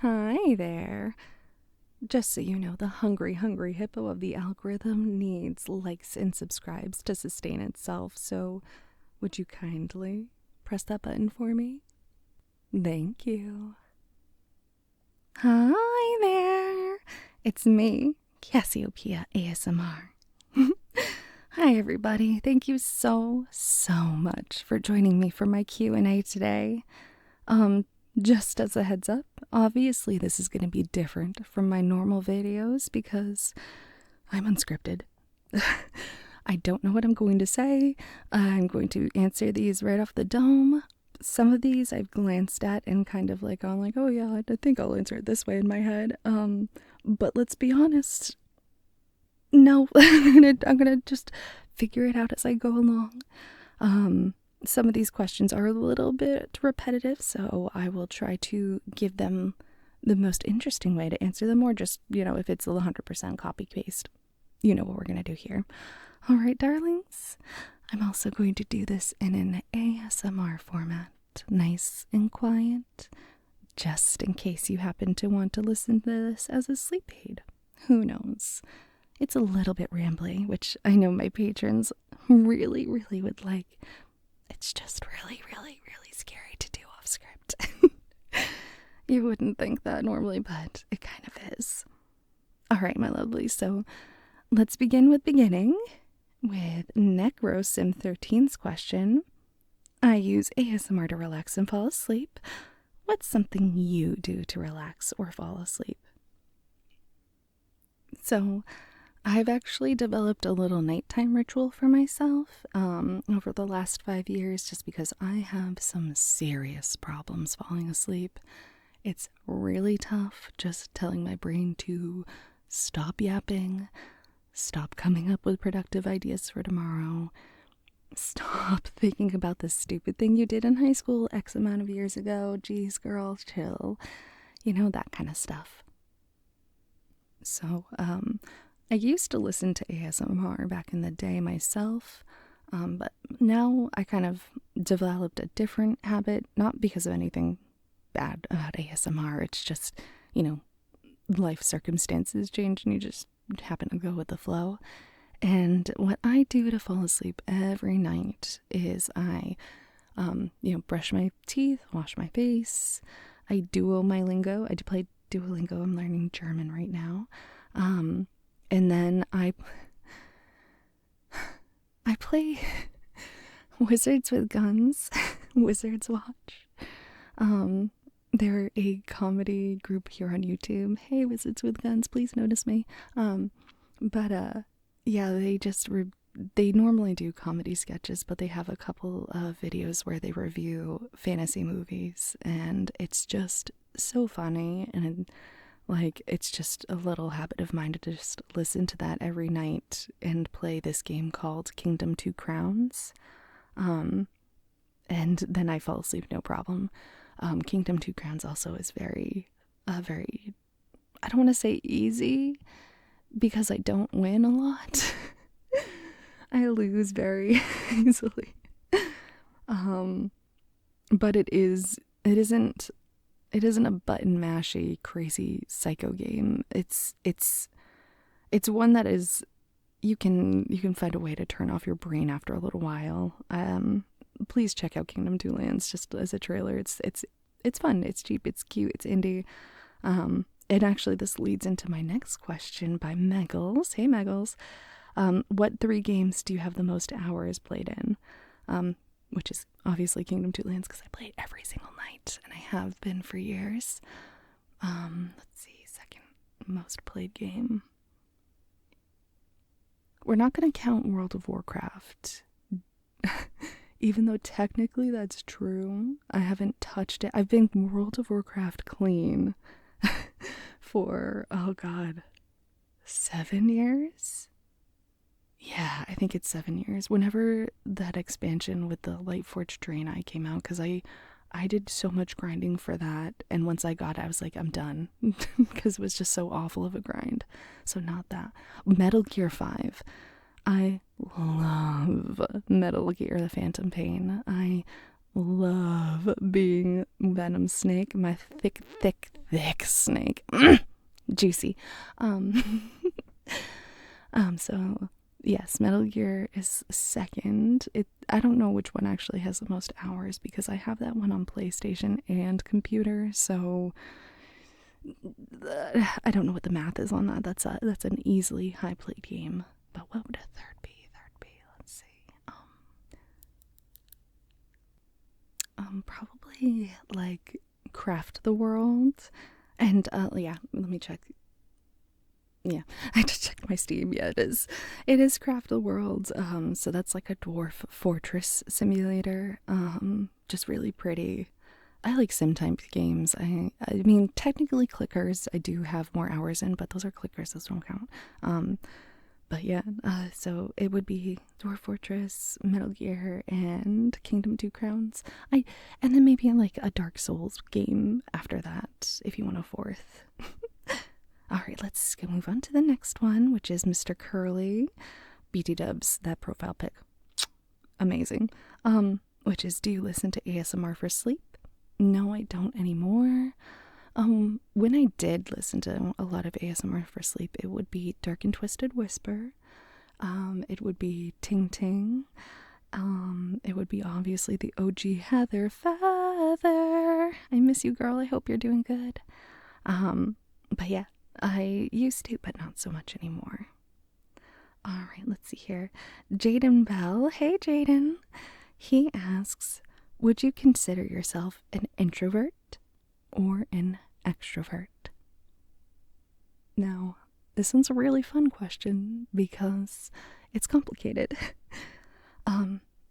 Hi there. Just so you know, the hungry hippo of the algorithm needs likes and subscribes to sustain itself, so would you kindly press that button for me? Thank you. Hi there. It's me, Cassiopeia ASMR. Hi everybody. Thank you so much for joining me for my Q&A today. Just as a heads up, obviously this is going to be different from my normal videos because I'm unscripted. I don't know what I'm going to say. I'm going to answer these right off the dome. Some of these I've glanced at and kind of like gone like, oh yeah, I think I'll answer it this way in my head. But let's be honest. No, I'm gonna just figure it out as I go along. Some of these questions are a little bit repetitive, so I will try to give them the most interesting way to answer them, or just, if it's 100% copy paste, you know what we're gonna do here. All right, darlings. I'm also going to do this in an ASMR format, nice and quiet, just in case you happen to want to listen to this as a sleep aid. Who knows? It's a little bit rambly, which I know my patrons really would like. It's just really scary to do off script. You wouldn't think that normally, but it kind of is. All right, my lovely. So let's begin with beginning with NecroSim13's question. I use ASMR to relax and fall asleep. What's something you do to relax or fall asleep? So I've actually developed a little nighttime ritual for myself over the last 5 years, just because I have some serious problems falling asleep. It's really tough just telling my brain to stop yapping, stop coming up with productive ideas for tomorrow, stop thinking about the stupid thing you did in high school X amount of years ago. Geez, girl, chill. That kind of stuff. So, I used to listen to ASMR back in the day myself, but now I kind of developed a different habit, not because of anything bad about ASMR. It's just, life circumstances change and you just happen to go with the flow. And what I do to fall asleep every night is I, brush my teeth, wash my face. I duo my lingo. I do play Duolingo. I'm learning German right now. And then I play Wizards with Guns, Wizards Watch. They're a comedy group here on YouTube. Hey, Wizards with Guns, please notice me. Yeah, they normally do comedy sketches, but they have a couple of videos where they review fantasy movies, and it's just so funny, and it's just a little habit of mine to just listen to that every night and play this game called Kingdom 2 Crowns. And then I fall asleep no problem. Kingdom 2 Crowns also is very, I don't want to say easy, because I don't win a lot. I lose very easily. But it isn't a button mashy crazy psycho game. It's one that is, you can find a way to turn off your brain after a little while. Please check out Kingdom 2 Lands just as a trailer. It's fun, it's cheap, it's cute, it's indie. And actually this leads into my next question by Meggles. Hey Meggles. What 3 games do you have the most hours played in? Which is obviously Kingdom 2 Lands, because I play it every single night, and I have been for years. Let's see, second most played game. We're not going to count World of Warcraft. Even though technically that's true, I haven't touched it. I've been World of Warcraft clean for, 7 years? Yeah, I think it's 7 years. Whenever that expansion with the Lightforged Draenei came out, because I did so much grinding for that, and once I got it, I was like, I'm done, because it was just so awful of a grind. So not that. Metal Gear 5. I love Metal Gear: The Phantom Pain. I love being venom snake, my thick snake. Juicy. So yes, Metal Gear is second. I don't know which one actually has the most hours because I have that one on PlayStation and computer, so I don't know what the math is on that. That's an easily high played game. But what would a third be? Let's see. Probably like Craft the World, and yeah. Let me check. Yeah, I had to check my Steam. Yeah, it is Craft the World. So that's like a dwarf fortress simulator. Just really pretty. I like sim type games. I mean, technically clickers I do have more hours in, but those are clickers, those don't count. But yeah, so it would be Dwarf Fortress, Metal Gear, and Kingdom 2 Crowns. And then maybe like a Dark Souls game after that, if you want a fourth. Alright, let's go move on to the next one, which is Mr. Curly. BT Dubs, that profile pic. Amazing. Which is, do you listen to ASMR for sleep? No, I don't anymore. When I did listen to a lot of ASMR for sleep, it would be Dark and Twisted Whisper. It would be Ting Ting. It would be obviously the OG Heather Feather. I miss you, girl. I hope you're doing good. But yeah, I used to, but not so much anymore. Alright, let's see here. Jaden Bell. Hey, Jaden. He asks, would you consider yourself an introvert or an extrovert? Now, this one's a really fun question because it's complicated.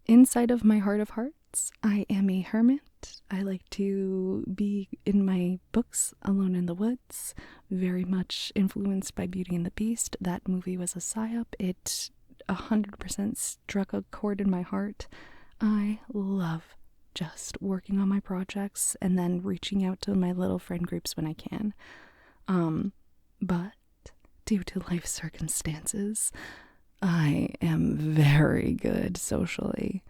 Inside of my heart of hearts, I am a hermit. I like to be in my books alone in the woods, very much influenced by Beauty and the Beast. That movie was a psyop. It 100% struck a chord in my heart. I love just working on my projects and then reaching out to my little friend groups when I can. But due to life circumstances, I am very good socially.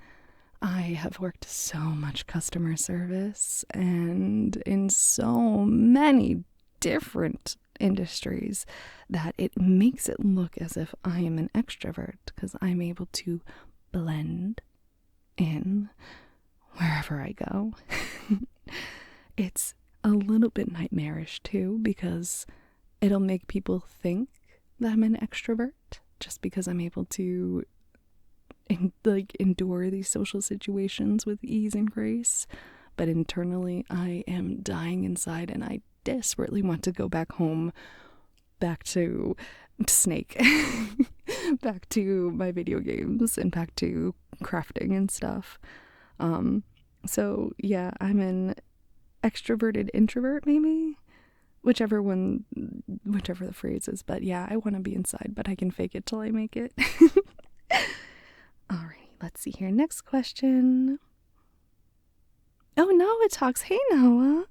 I have worked so much customer service and in so many different industries that it makes it look as if I am an extrovert because I'm able to blend in wherever I go. It's a little bit nightmarish too because it'll make people think that I'm an extrovert just because I'm able to endure these social situations with ease and grace, but internally I am dying inside and I desperately want to go back home, back to Snake, back to my video games and back to crafting and stuff. So yeah, I'm an extroverted introvert, maybe, whichever the phrase is, but yeah, I want to be inside, but I can fake it till I make it. Alright, let's see here. Next question. Oh, Noah talks. Hey, Noah.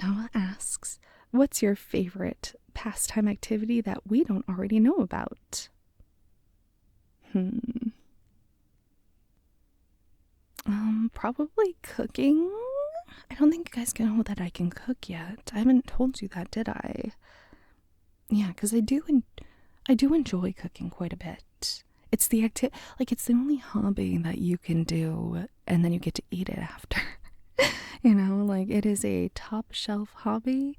Noah asks, what's your favorite pastime activity that we don't already know about? Probably cooking. I don't think you guys know that I can cook yet. I haven't told you that, did I? Yeah, because I do enjoy cooking quite a bit. It's the it's the only hobby that you can do and then you get to eat it after. It is a top shelf hobby.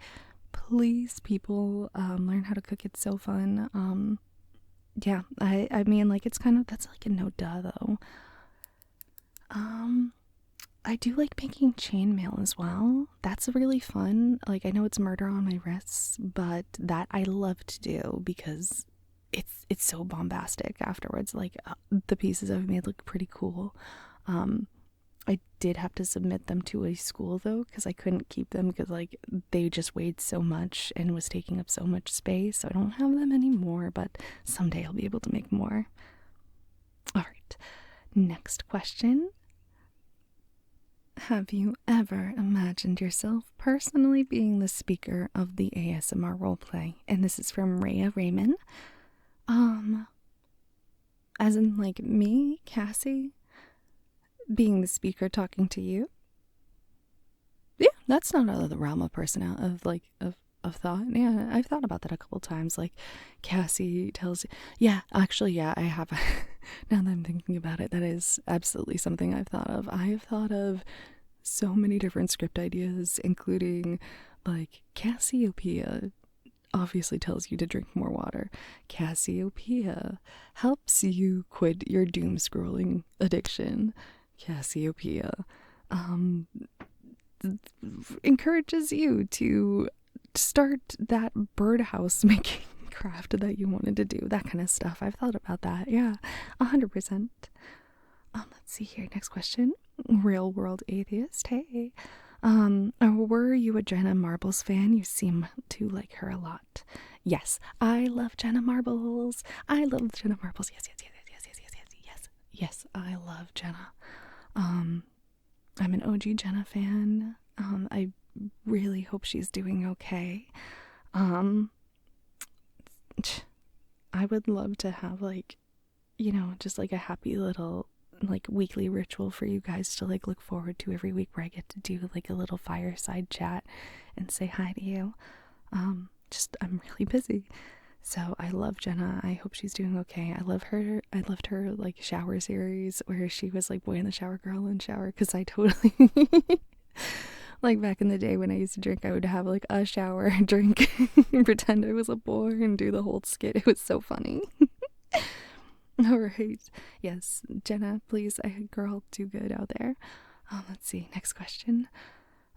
Please, people, learn how to cook. It's so fun. Yeah, I mean, it's that's like a no duh though. I do like making chainmail as well. That's really fun. I know it's murder on my wrists, but that I love to do because it's so bombastic afterwards. The pieces I've made look pretty cool. I did have to submit them to a school though because I couldn't keep them because they just weighed so much and was taking up so much space. So I don't have them anymore, but someday I'll be able to make more. All right. Next question. Have you ever imagined yourself personally being the speaker of the ASMR roleplay? And this is from Rhea Raymond. As in me, Cassie, being the speaker talking to you? Yeah, That's not out of the realm of personality, of thought. Yeah, I've thought about that a couple times. Like, Cassie tells you, yeah, actually, yeah, I have. Now that I'm thinking about it, that is absolutely something I've thought of. I have thought of so many different script ideas, including, like, Cassiopeia obviously tells you to drink more water. Cassiopeia helps you quit your doom scrolling addiction. Cassiopeia encourages you to start that birdhouse making craft that you wanted to do. That kind of stuff. I've thought about that. Yeah, 100%. Let's see here. Next question. Real world atheist. Hey. Were you a Jenna Marbles fan? You seem to like her a lot. Yes, I love Jenna Marbles. I love Jenna Marbles. Yes, yes, yes, yes, yes, yes, yes, yes. Yes, I love Jenna. I'm an OG Jenna fan. I really hope she's doing okay. I would love to have, like, you know, just like a happy little like weekly ritual for you guys to like look forward to every week, where I get to do like a little fireside chat and say hi to you. I'm really busy. So I love Jenna. I hope she's doing okay. I love her. I loved her like shower series where she was like boy in the shower, girl in the shower, because I totally like back in the day when I used to drink, I would have like a shower, drink, and pretend I was a boy and do the whole skit. It was so funny. All right. Yes, Jenna, please, girl, do good out there. Let's see. Next question.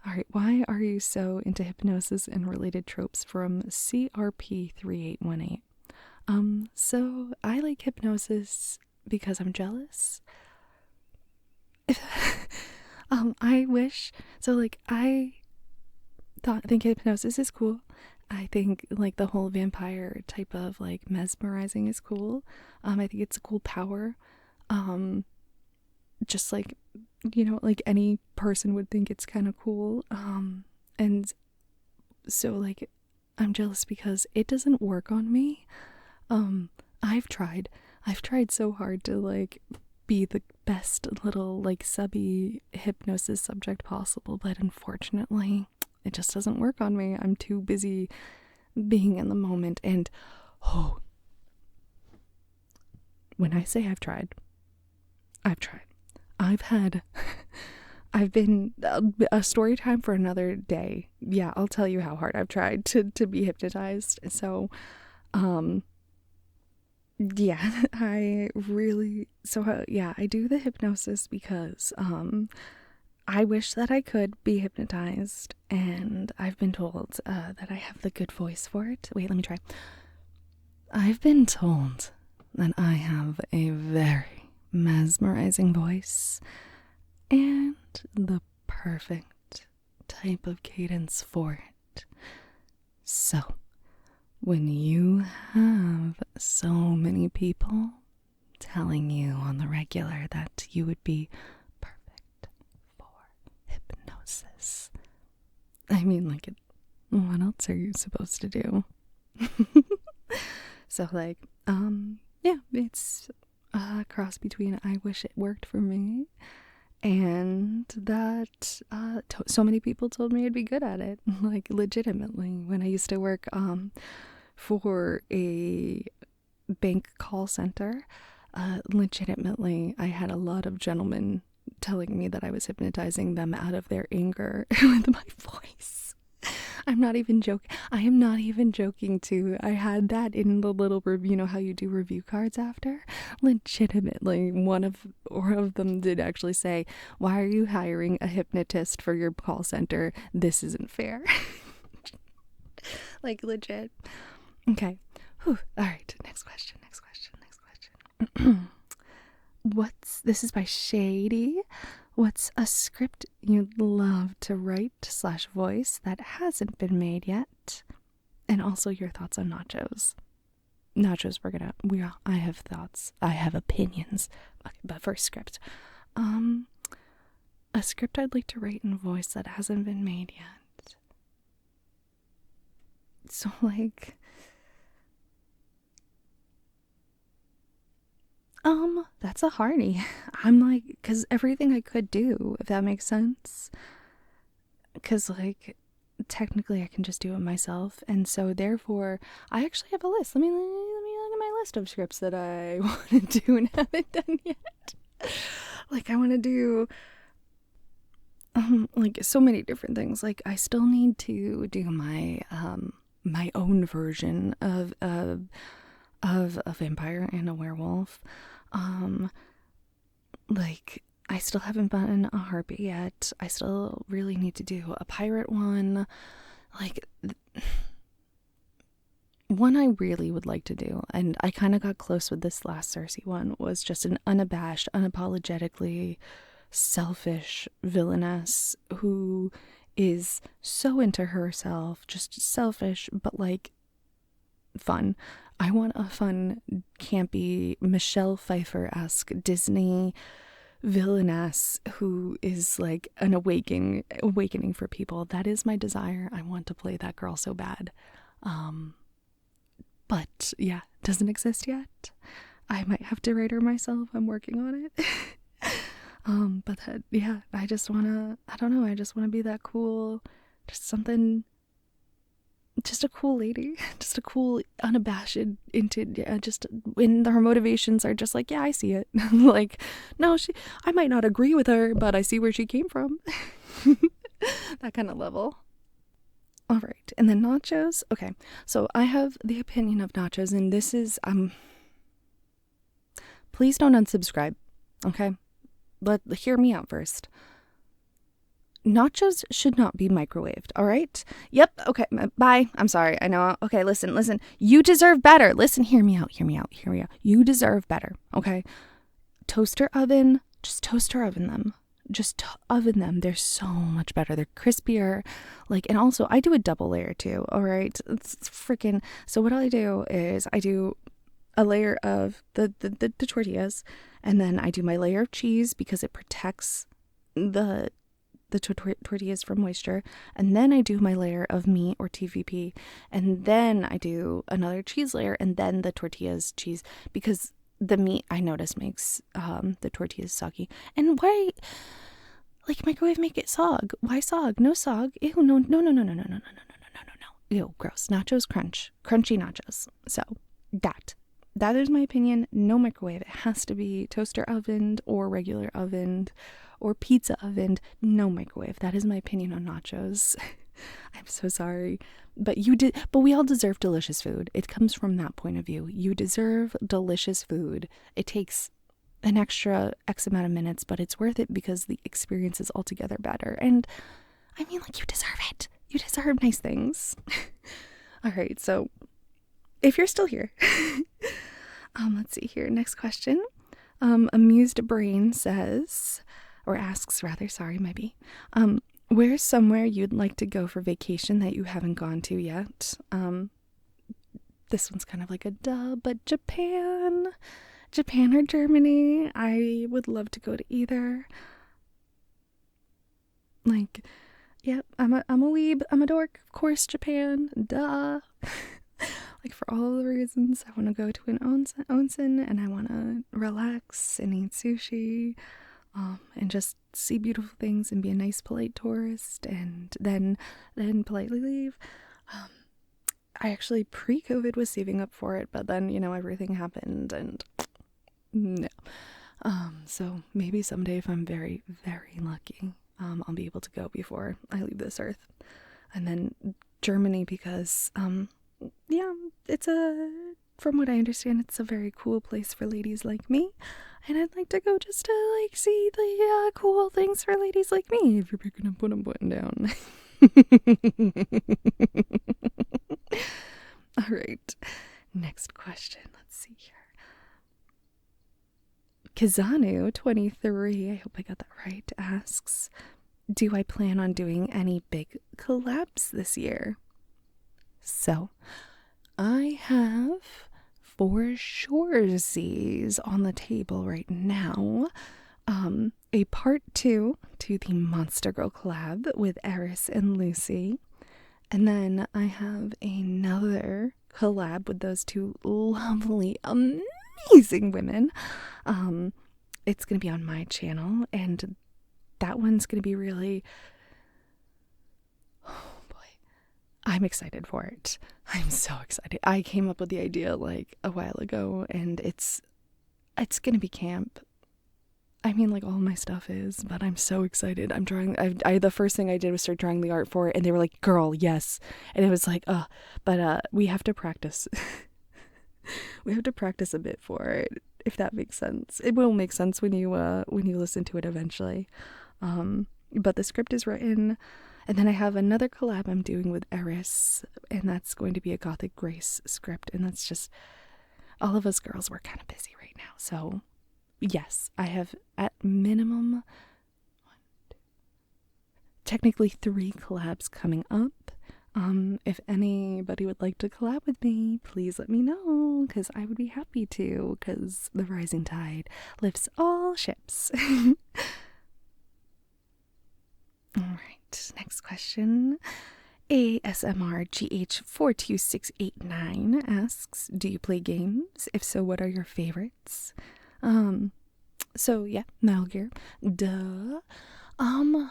All right. Why are you so into hypnosis and related tropes from CRP 3818? So I like hypnosis because I'm jealous. I wish, so like I think hypnosis is cool. I think like the whole vampire type of like mesmerizing is cool. I think it's a cool power. Just like, you know, like any person would think it's kind of cool. And so like I'm jealous because it doesn't work on me. I've tried so hard to like be the best little like subby hypnosis subject possible, but unfortunately it just doesn't work on me. I'm too busy being in the moment. And when I say I've tried. I've been a story time for another day. Yeah, I'll tell you how hard I've tried to be hypnotized. So yeah, I do the hypnosis because I wish that I could be hypnotized, and I've been told that I have the good voice for it. Wait, let me try. I've been told that I have a very mesmerizing voice and the perfect type of cadence for it. So, when you have so many people telling you on the regular that you would be perfect for hypnosis, I mean, like, what else are you supposed to do? So, like, yeah, it's a cross between I wish it worked for me and that so many people told me I'd be good at it. Like, legitimately, when I used to work for a bank call center, legitimately I had a lot of gentlemen telling me that I was hypnotizing them out of their anger with my voice. I'm not even joking. I am not even joking too. I had that in the little review, you know how you do review cards after? Legitimately, one of them did actually say, "Why are you hiring a hypnotist for your call center? This isn't fair." Like, legit. Okay. Whew. All right. Next question. This is by Shady. What's a script you'd love to write / voice that hasn't been made yet? And also your thoughts on nachos. I have thoughts. I have opinions. Okay, but first, script. A script I'd like to write in voice that hasn't been made yet. So, like, that's a hardie. I'm like, because everything I could do, if that makes sense. because, like, technically I can just do it myself, and so therefore I actually have a list. Let me look at my list of scripts that I want to do and haven't done yet. Like, I want to do like so many different things. Like, I still need to do my my own version of a vampire and a werewolf. Like, I still haven't done a harpy yet. I still really need to do a pirate one. Like, one I really would like to do, and I kind of got close with this last Cersei one, was just an unabashed, unapologetically selfish villainess who is so into herself, just selfish, but like fun. I want a fun, campy, Michelle Pfeiffer-esque Disney villainess who is like an awakening for people. That is my desire. I want to play that girl so bad. But yeah, doesn't exist yet. I might have to write her myself. I'm working on it. But that, yeah, I just wanna be that cool, just a cool lady, just a cool, unabashed, just when her motivations are just like, yeah, I see it. Like, no, I might not agree with her, but I see where she came from. That kind of level. All right, and then nachos. Okay, so I have the opinion of nachos, and this is, please don't unsubscribe, okay? Hear me out first. Nachos should not be microwaved, all right? Yep, okay, bye. I'm sorry, I know. Okay, listen. You deserve better. Listen, hear me out. You deserve better, okay? Toaster oven, just toaster oven them. Just oven them. They're so much better. They're crispier. Like, and also, I do a double layer too, all right? It's freaking... So what I do is I do a layer of the tortillas, and then I do my layer of cheese because it protects the tortillas from moisture, and then I do my layer of meat or TVP, and then I do another cheese layer, and then the tortillas cheese, because the meat, I notice, makes the tortillas soggy. And why, like, microwave make it sog? Why sog? No sog. Ew, no. Ew, gross. Nachos crunchy nachos. So that is my opinion. No microwave. It has to be toaster ovened or regular ovened or pizza ovened. No microwave. That is my opinion on nachos. I'm so sorry. But we all deserve delicious food. It comes from that point of view. You deserve delicious food. It takes an extra X amount of minutes, but it's worth it because the experience is altogether better. And I mean, like, you deserve it. You deserve nice things. All right, so if you're still here, let's see here. Next question. Amused Brain says, or asks rather, sorry, maybe. Where's somewhere you'd like to go for vacation that you haven't gone to yet? This one's kind of like a duh, but Japan or Germany. I would love to go to either. Like, yep, I'm a weeb, I'm a dork. Of course, Japan, duh. Like, for all the reasons, I want to go to an onsen, and I want to relax and eat sushi. And just see beautiful things and be a nice, polite tourist, and then politely leave. I actually pre-COVID was saving up for it, but then, everything happened, and no. So maybe someday, if I'm very, very lucky, I'll be able to go before I leave this earth. And then Germany, because, from what I understand, it's a very cool place for ladies like me. And I'd like to go just to, like, see the cool things for ladies like me. If you're picking up what I'm putting down. All right. Next question. Let's see here. Kazanu23, I hope I got that right, asks, do I plan on doing any big collabs this year? So, I have 4 shoresies on the table right now. A part 2 to the Monster Girl collab with Eris and Lucy. And then I have another collab with those 2 lovely, amazing women. It's going to be on my channel, and that one's going to be really I'm excited for it. I'm so excited. I came up with the idea like a while ago, and it's gonna be camp. I mean, like all my stuff is, but I'm so excited. I'm drawing. The first thing I did was start drawing the art for it, and they were like, "Girl, yes," and it was like, but we have to practice. We have to practice a bit for it, if that makes sense. It will make sense when you listen to it eventually. But the script is written, and then I have another collab I'm doing with Eris, and that's going to be a Gothic Grace script, and that's just all of us girls. We're kind of busy right now, so yes, I have at minimum technically 3 collabs coming up. If anybody would like to collab with me, please let me know, because I would be happy to, because the rising tide lifts all ships. Alright, next question. ASMRGH42689 asks, do you play games? If so, what are your favorites? So yeah, Metal Gear. Duh.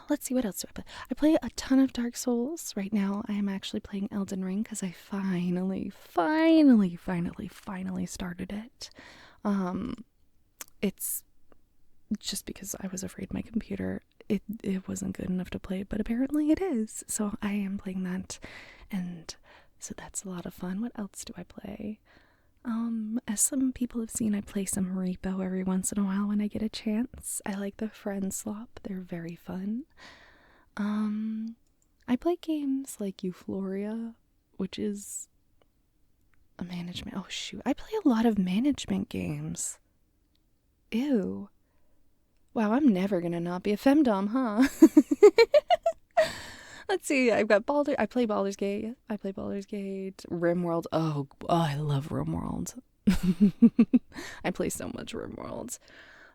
Let's see, what else do I play? I play a ton of Dark Souls. Right now, I am actually playing Elden Ring because I finally started it. It's just because I was afraid my computer, it wasn't good enough to play, but apparently it is. So I am playing that, and so that's a lot of fun. What else do I play? As some people have seen, I play some repo every once in a while when I get a chance. I like the friend slop. They're very fun. I play games like Euphoria, which is a management. Oh shoot, I play a lot of management games. Ew. Wow, I'm never gonna not be a femdom, huh? Let's see, I play Baldur's Gate. Yeah, I play Baldur's Gate. RimWorld. Oh, I love RimWorld. I play so much RimWorld.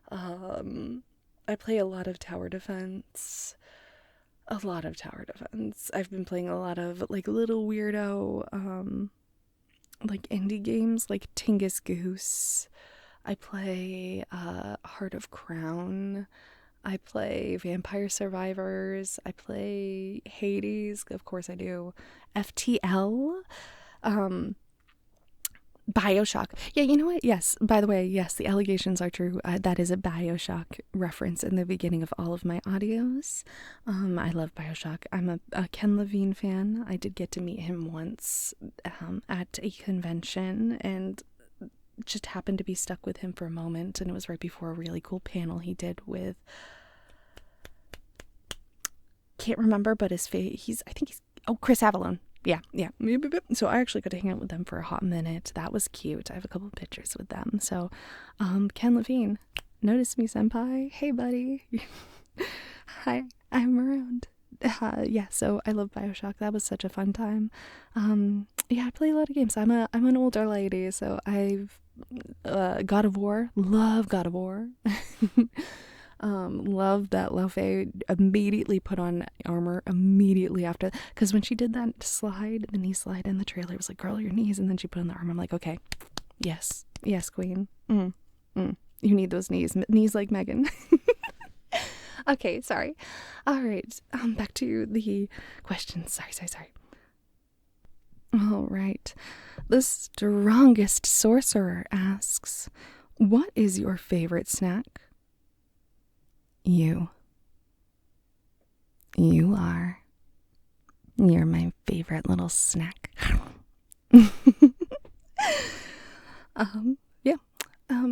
I play a lot of tower defense. I've been playing a lot of like little weirdo like indie games like Tingus Goose. I play Heart of Crown. I play Vampire Survivors. I play Hades. Of course I do. FTL. Bioshock. Yeah, you know what? Yes. By the way, yes, the allegations are true. That is a Bioshock reference in the beginning of all of my audios. I love Bioshock. I'm a Ken Levine fan. I did get to meet him once at a convention, and just happened to be stuck with him for a moment, and it was right before a really cool panel he did with, can't remember, but I think he's Chris Avalon. Yeah. So I actually got to hang out with them for a hot minute. That was cute. I have a couple pictures with them. So Ken Levine, notice me, senpai. Hey buddy. Hi, I'm around. Yeah, so I love Bioshock. That was such a fun time. Yeah, I play a lot of games. I'm an older lady, so I've God of War. Love God of War. Love that Lo Fei immediately put on armor immediately after, because when she did that slide, the knee slide in the trailer, it was like, girl, your knees, and then she put on the armor. I'm like, okay, yes, queen. You need those knees like Megan. Okay, sorry. All right, back to the questions. Sorry. All right. The strongest sorcerer asks, what is your favorite snack? You are. You're my favorite little snack.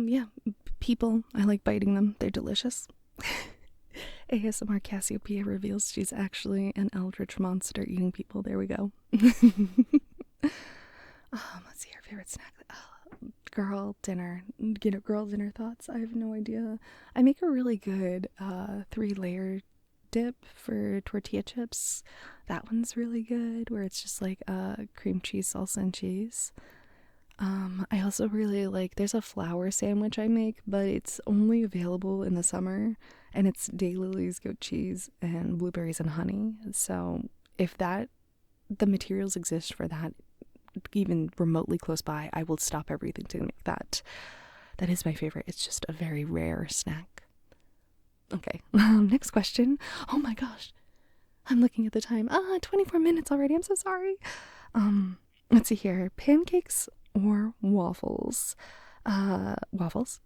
Yeah. People, I like biting them. They're delicious. ASMR Cassiopeia reveals she's actually an eldritch monster eating people. There we go. Let's see, her favorite snack. Girl dinner. Girl dinner thoughts. I have no idea. I make a really good 3-layer dip for tortilla chips. That one's really good, where it's just like cream cheese, salsa, and cheese. I also really like, there's a flour sandwich I make, but it's only available in the summer, and it's daylilies, goat cheese, and blueberries and honey. So if the materials exist for that, even remotely close by, I will stop everything to make that. That is my favorite. It's just a very rare snack. Okay, next question. Oh my gosh. I'm looking at the time. 24 minutes already. I'm so sorry. Let's see here. Pancakes or waffles? Waffles.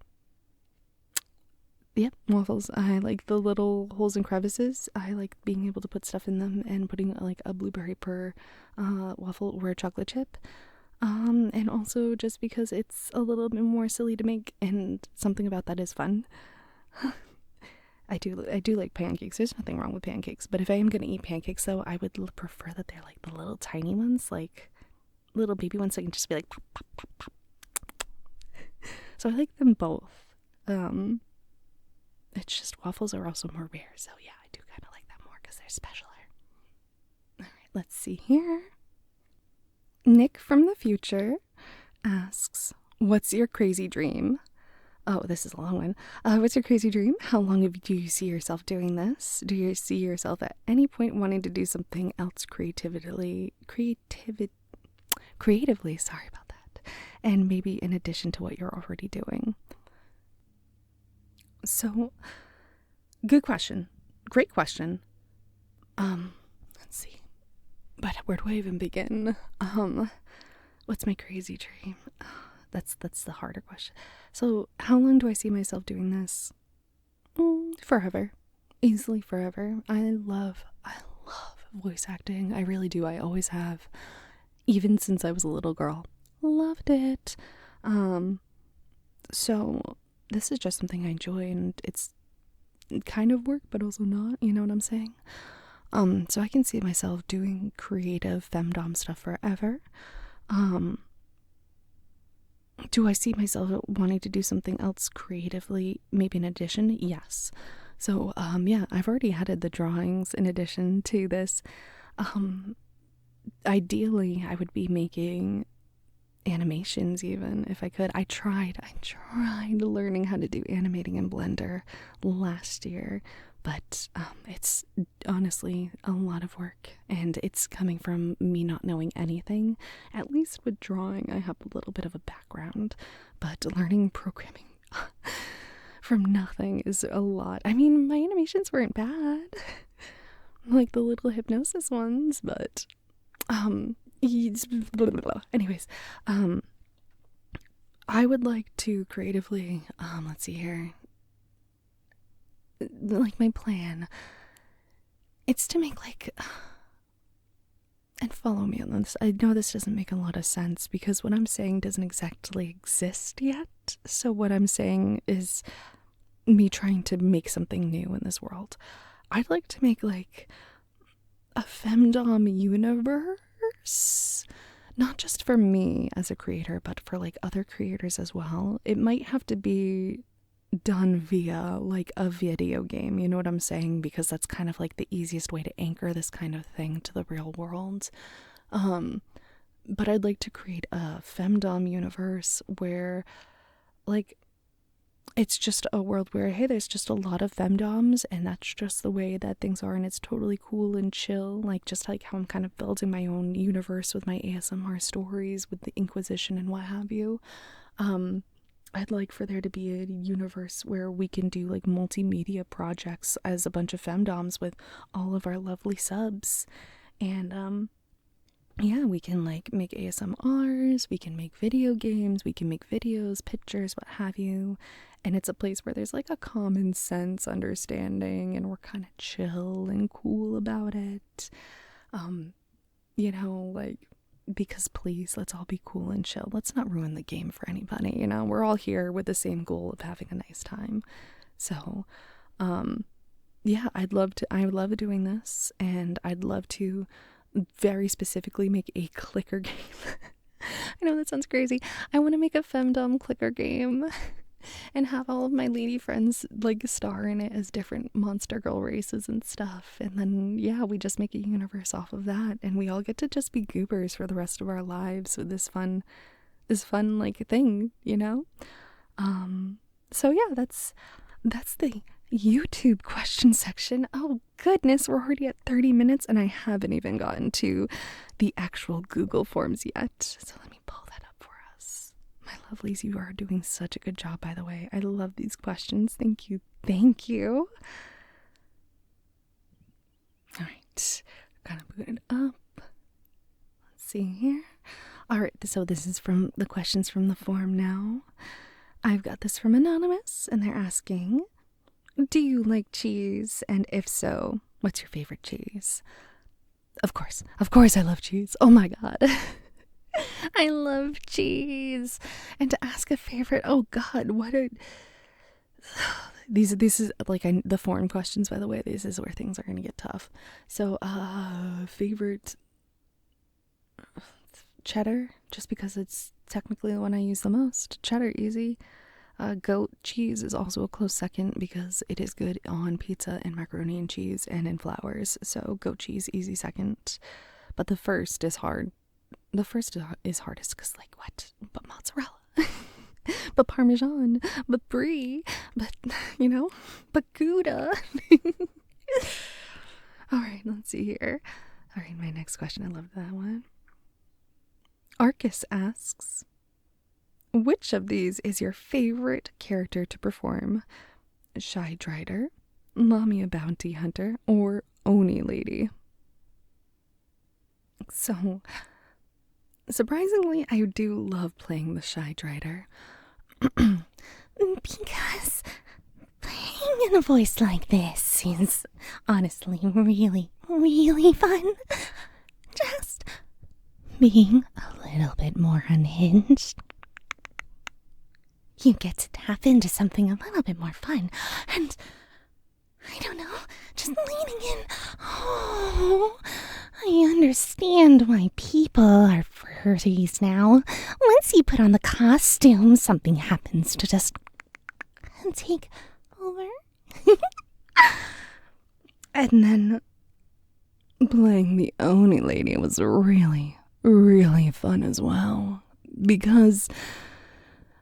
Yep, waffles. I like the little holes and crevices. I like being able to put stuff in them and putting like a blueberry per waffle or a chocolate chip. And also just because it's a little bit more silly to make and something about that is fun. I do like pancakes. There's nothing wrong with pancakes, but if I am gonna eat pancakes though, I would prefer that they're like the little tiny ones, like little baby ones, so I can just be like pop, pop, pop, pop. So I like them both. It's just waffles are also more rare, so yeah, I do kind of like them more because they're specialer. All right, let's see here. Nick from the future asks, "What's your crazy dream?" Oh, this is a long one. What's your crazy dream? How long do you see yourself doing this? Do you see yourself at any point wanting to do something else creatively? Sorry about that. And maybe in addition to what you're already doing. So, good question. Great question. Let's see. But where do I even begin? What's my crazy dream? That's the harder question. So, how long do I see myself doing this? Forever. Easily forever. I love voice acting. I really do. I always have. Even since I was a little girl. Loved it. So this is just something I enjoy, and it's kind of work, but also not, you know what I'm saying? So I can see myself doing creative femdom stuff forever. Do I see myself wanting to do something else creatively, maybe in addition? Yes. So, yeah, I've already added the drawings in addition to this. Ideally, I would be making animations even if I could. I tried learning how to do animating in Blender last year, but it's honestly a lot of work, and it's coming from me not knowing anything. At least with drawing, I have a little bit of a background, but learning programming from nothing is a lot. I mean, my animations weren't bad, like the little hypnosis ones, but anyways, I would like to creatively, let's see here, like my plan, it's to make like, and follow me on this, I know this doesn't make a lot of sense because what I'm saying doesn't exactly exist yet, so what I'm saying is me trying to make something new in this world. I'd like to make like a femdom universe, not just for me as a creator, but for like other creators as well. It might have to be done via like a video game, you know what I'm saying? Because that's kind of like the easiest way to anchor this kind of thing to the real world. But I'd like to create a femdom universe where like it's just a world where, hey, there's just a lot of femdoms, and that's just the way that things are, and it's totally cool and chill, like just like how I'm kind of building my own universe with my ASMR stories, with the Inquisition and what have you. I'd like for there to be a universe where we can do like multimedia projects as a bunch of femdoms with all of our lovely subs, and yeah, we can like make ASMRs, we can make video games, we can make videos, pictures, what have you. And it's a place where there's like a common sense understanding and we're kind of chill and cool about it. You know, like, because please, let's all be cool and chill. Let's not ruin the game for anybody, you know? We're all here with the same goal of having a nice time. So, yeah, I love doing this, and I'd love to very specifically make a clicker game. I know that sounds crazy. I want to make a femdom clicker game and have all of my lady friends like star in it as different monster girl races and stuff, and then yeah, we just make a universe off of that, and we all get to just be goobers for the rest of our lives with this fun like thing, you know. So yeah, that's the YouTube question section. Oh goodness, we're already at 30 minutes and I haven't even gotten to the actual Google Forms yet. So let me pull that up for us. My lovelies, you are doing such a good job, by the way. I love these questions. Thank you. Thank you. All right. right. Gotta put it up. Let's see here. All right, so this is from the questions from the forum now. I've got this from Anonymous, and they're asking, do you like cheese? And if so, what's your favorite cheese? Of course I love cheese. Oh my god. I love cheese. And to ask a favorite, oh god, what are... These is like the foreign questions, by the way. This is where things are going to get tough. So, favorite cheddar, just because it's technically the one I use the most. Cheddar, easy. Goat cheese is also a close second because it is good on pizza and macaroni and cheese and in flowers. So goat cheese, easy second. But the first is hard. The first is hardest because, like, what? But mozzarella. But Parmesan. But brie. But, you know, but Gouda. All right, let's see here. All right, my next question. I love that one. Arcus asks, which of these is your favorite character to perform? Shy Drider, Lamia Bounty Hunter, or Oni Lady? So, surprisingly, I do love playing the Shy Drider. Because playing in a voice like this is honestly really, really fun. Just being a little bit more unhinged. You get to tap into something a little bit more fun, and I don't know, just leaning in. Oh, I understand why people are furries now. Once you put on the costume, something happens to just take over. And then playing the Oni Lady was really, really fun as well, because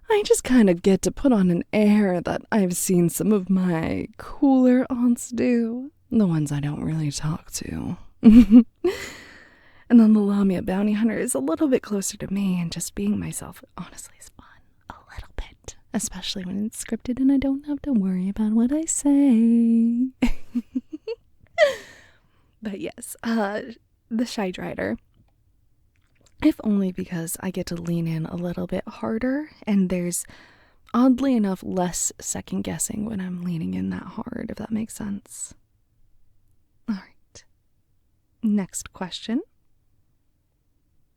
I just kind of get to put on an air that I've seen some of my cooler aunts do. The ones I don't really talk to. And then the Lamia Bounty Hunter is a little bit closer to me, and just being myself honestly is fun. A little bit. Especially when it's scripted and I don't have to worry about what I say. But yes, the Shy Drider. If only because I get to lean in a little bit harder, and there's, oddly enough, less second guessing when I'm leaning in that hard, if that makes sense. Alright. Next question.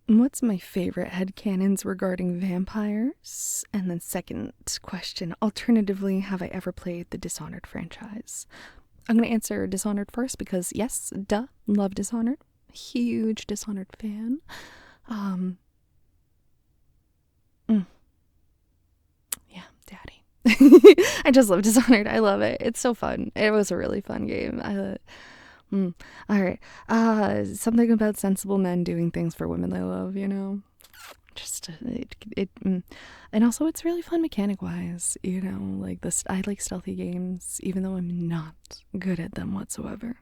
What's my favorite headcanons regarding vampires? And then second question, alternatively, have I ever played the Dishonored franchise? I'm going to answer Dishonored first because, yes, duh, love Dishonored. Huge Dishonored fan. Yeah, daddy. I just love Dishonored. I love it. It's so fun. It was a really fun game. Alright. Something about sensible men doing things for women they love, you know? Just, and also it's really fun mechanic wise, you know? Like, I like stealthy games, even though I'm not good at them whatsoever.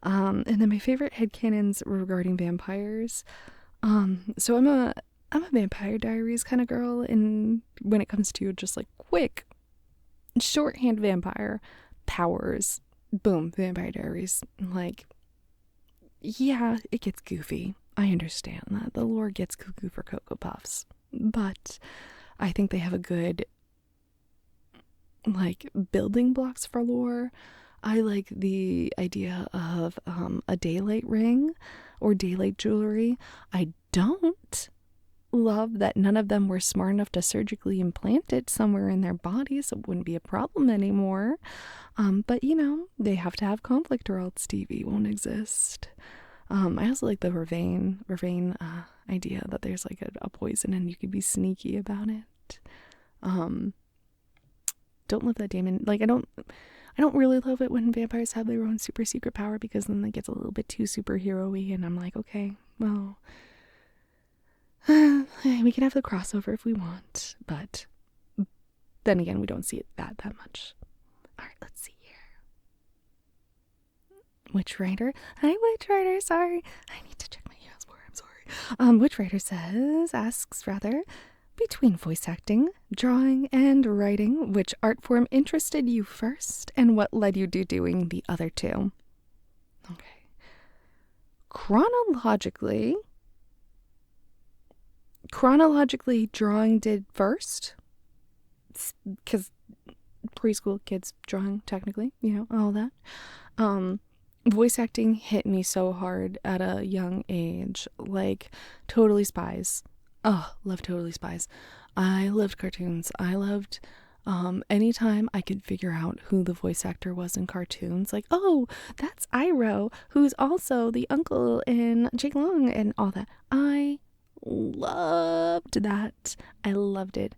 And then my favorite headcanons regarding vampires. So I'm a Vampire Diaries kind of girl, and when it comes to just like quick shorthand vampire powers, boom, Vampire Diaries. Like, yeah, it gets goofy. I understand that the lore gets cuckoo for Cocoa Puffs, but I think they have a good like building blocks for lore. I like the idea of a daylight ring or daylight jewelry. I don't love that none of them were smart enough to surgically implant it somewhere in their bodies, so it wouldn't be a problem anymore. But you know, they have to have conflict or else TV won't exist. I also like the Vervain idea that there's like a poison and you could be sneaky about it. Don't love that Damon. Like, I don't really love it when vampires have their own super secret power, because then it gets a little bit too superhero-y, and I'm like, okay, well, we can have the crossover if we want, but then again, we don't see it that much. Alright, let's see here. Witch Rider. Hi, Witch Rider, sorry. I need to check my emails more, I'm sorry. Witch Rider asks, between voice acting, drawing, and writing, which art form interested you first, and what led you to doing the other two? Okay. chronologically, drawing did first, because preschool kids drawing, technically, all that. Voice acting hit me so hard at a young age, like Totally Spies. Oh, love Totally Spies. I loved cartoons. I loved anytime I could figure out who the voice actor was in cartoons, like, oh, that's Iroh, who's also the uncle in Jake Long and all that. I loved that. I loved it.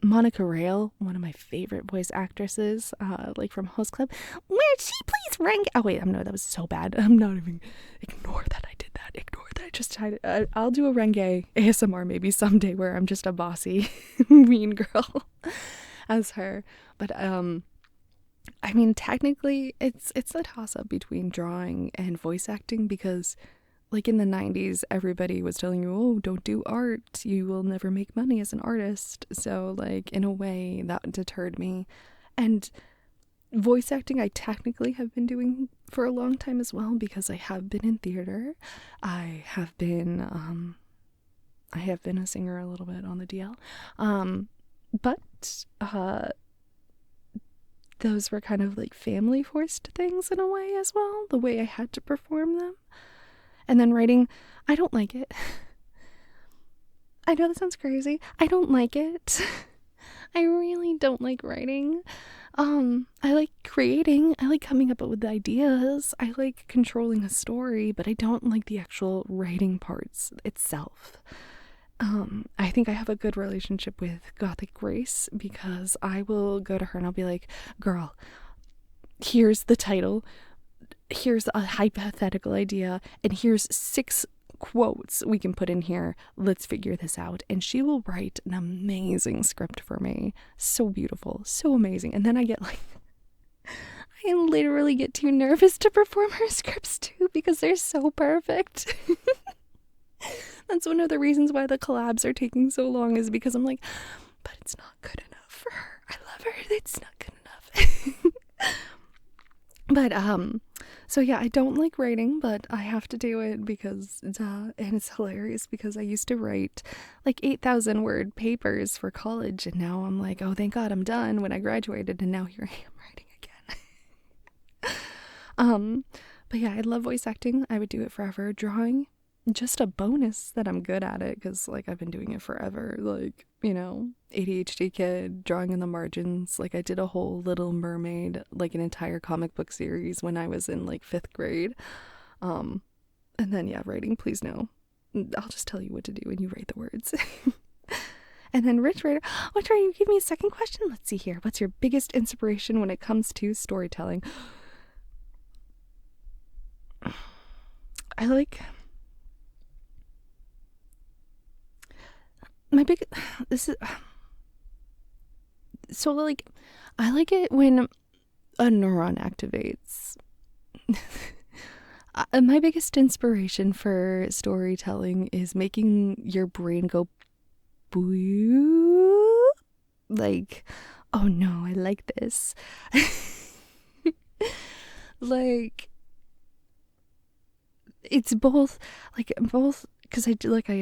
Monica Rail, one of my favorite voice actresses, like from Host Club. Would she please rank? Oh wait, no, that was so bad. I'm not even. Ignore that I did that. Ignore that I just tried it. I'll do a Renge ASMR maybe someday where I'm just a bossy, mean girl as her. But I mean, technically, it's a toss up between drawing and voice acting, because like in the 90s, everybody was telling you, oh, don't do art. You will never make money as an artist. So, like, in a way, that deterred me. And voice acting, I technically have been doing for a long time as well, because I have been in theater. I have been a singer a little bit on the DL. But those were kind of like family forced things in a way as well, the way I had to perform them. And then writing, I don't like it. I know that sounds crazy. I don't like it. I really don't like writing. I like creating. I like coming up with ideas. I like controlling a story, but I don't like the actual writing parts itself. I think I have a good relationship with Gothic Grace, because I will go to her and I'll be like, girl, here's the title. Here's a hypothetical idea, and here's 6 quotes we can put in here. Let's figure this out. And she will write an amazing script for me. So beautiful, so amazing. And then I get like, I literally get too nervous to perform her scripts too, because they're so perfect. That's one of the reasons why the collabs are taking so long, is because I'm like, but it's not good enough for her. I love her. It's not good enough. But so yeah, I don't like writing, but I have to do it because and it's hilarious, because I used to write like 8,000 word papers for college, and now I'm like, oh, thank God I'm done when I graduated, and now here I am writing again. But yeah, I love voice acting. I would do it forever. Drawing, just a bonus that I'm good at it, because like I've been doing it forever. Like, ADHD kid drawing in the margins. Like I did a whole Little Mermaid, like an entire comic book series when I was in like 5th grade. And then yeah, writing, please no. I'll just tell you what to do and you write the words. And then Rich Writer, you give me a second question? Let's see here. What's your biggest inspiration when it comes to storytelling? I like I like it when a neuron activates. My biggest inspiration for storytelling is making your brain go boo. Like, oh no, I like this. Like, it's both, because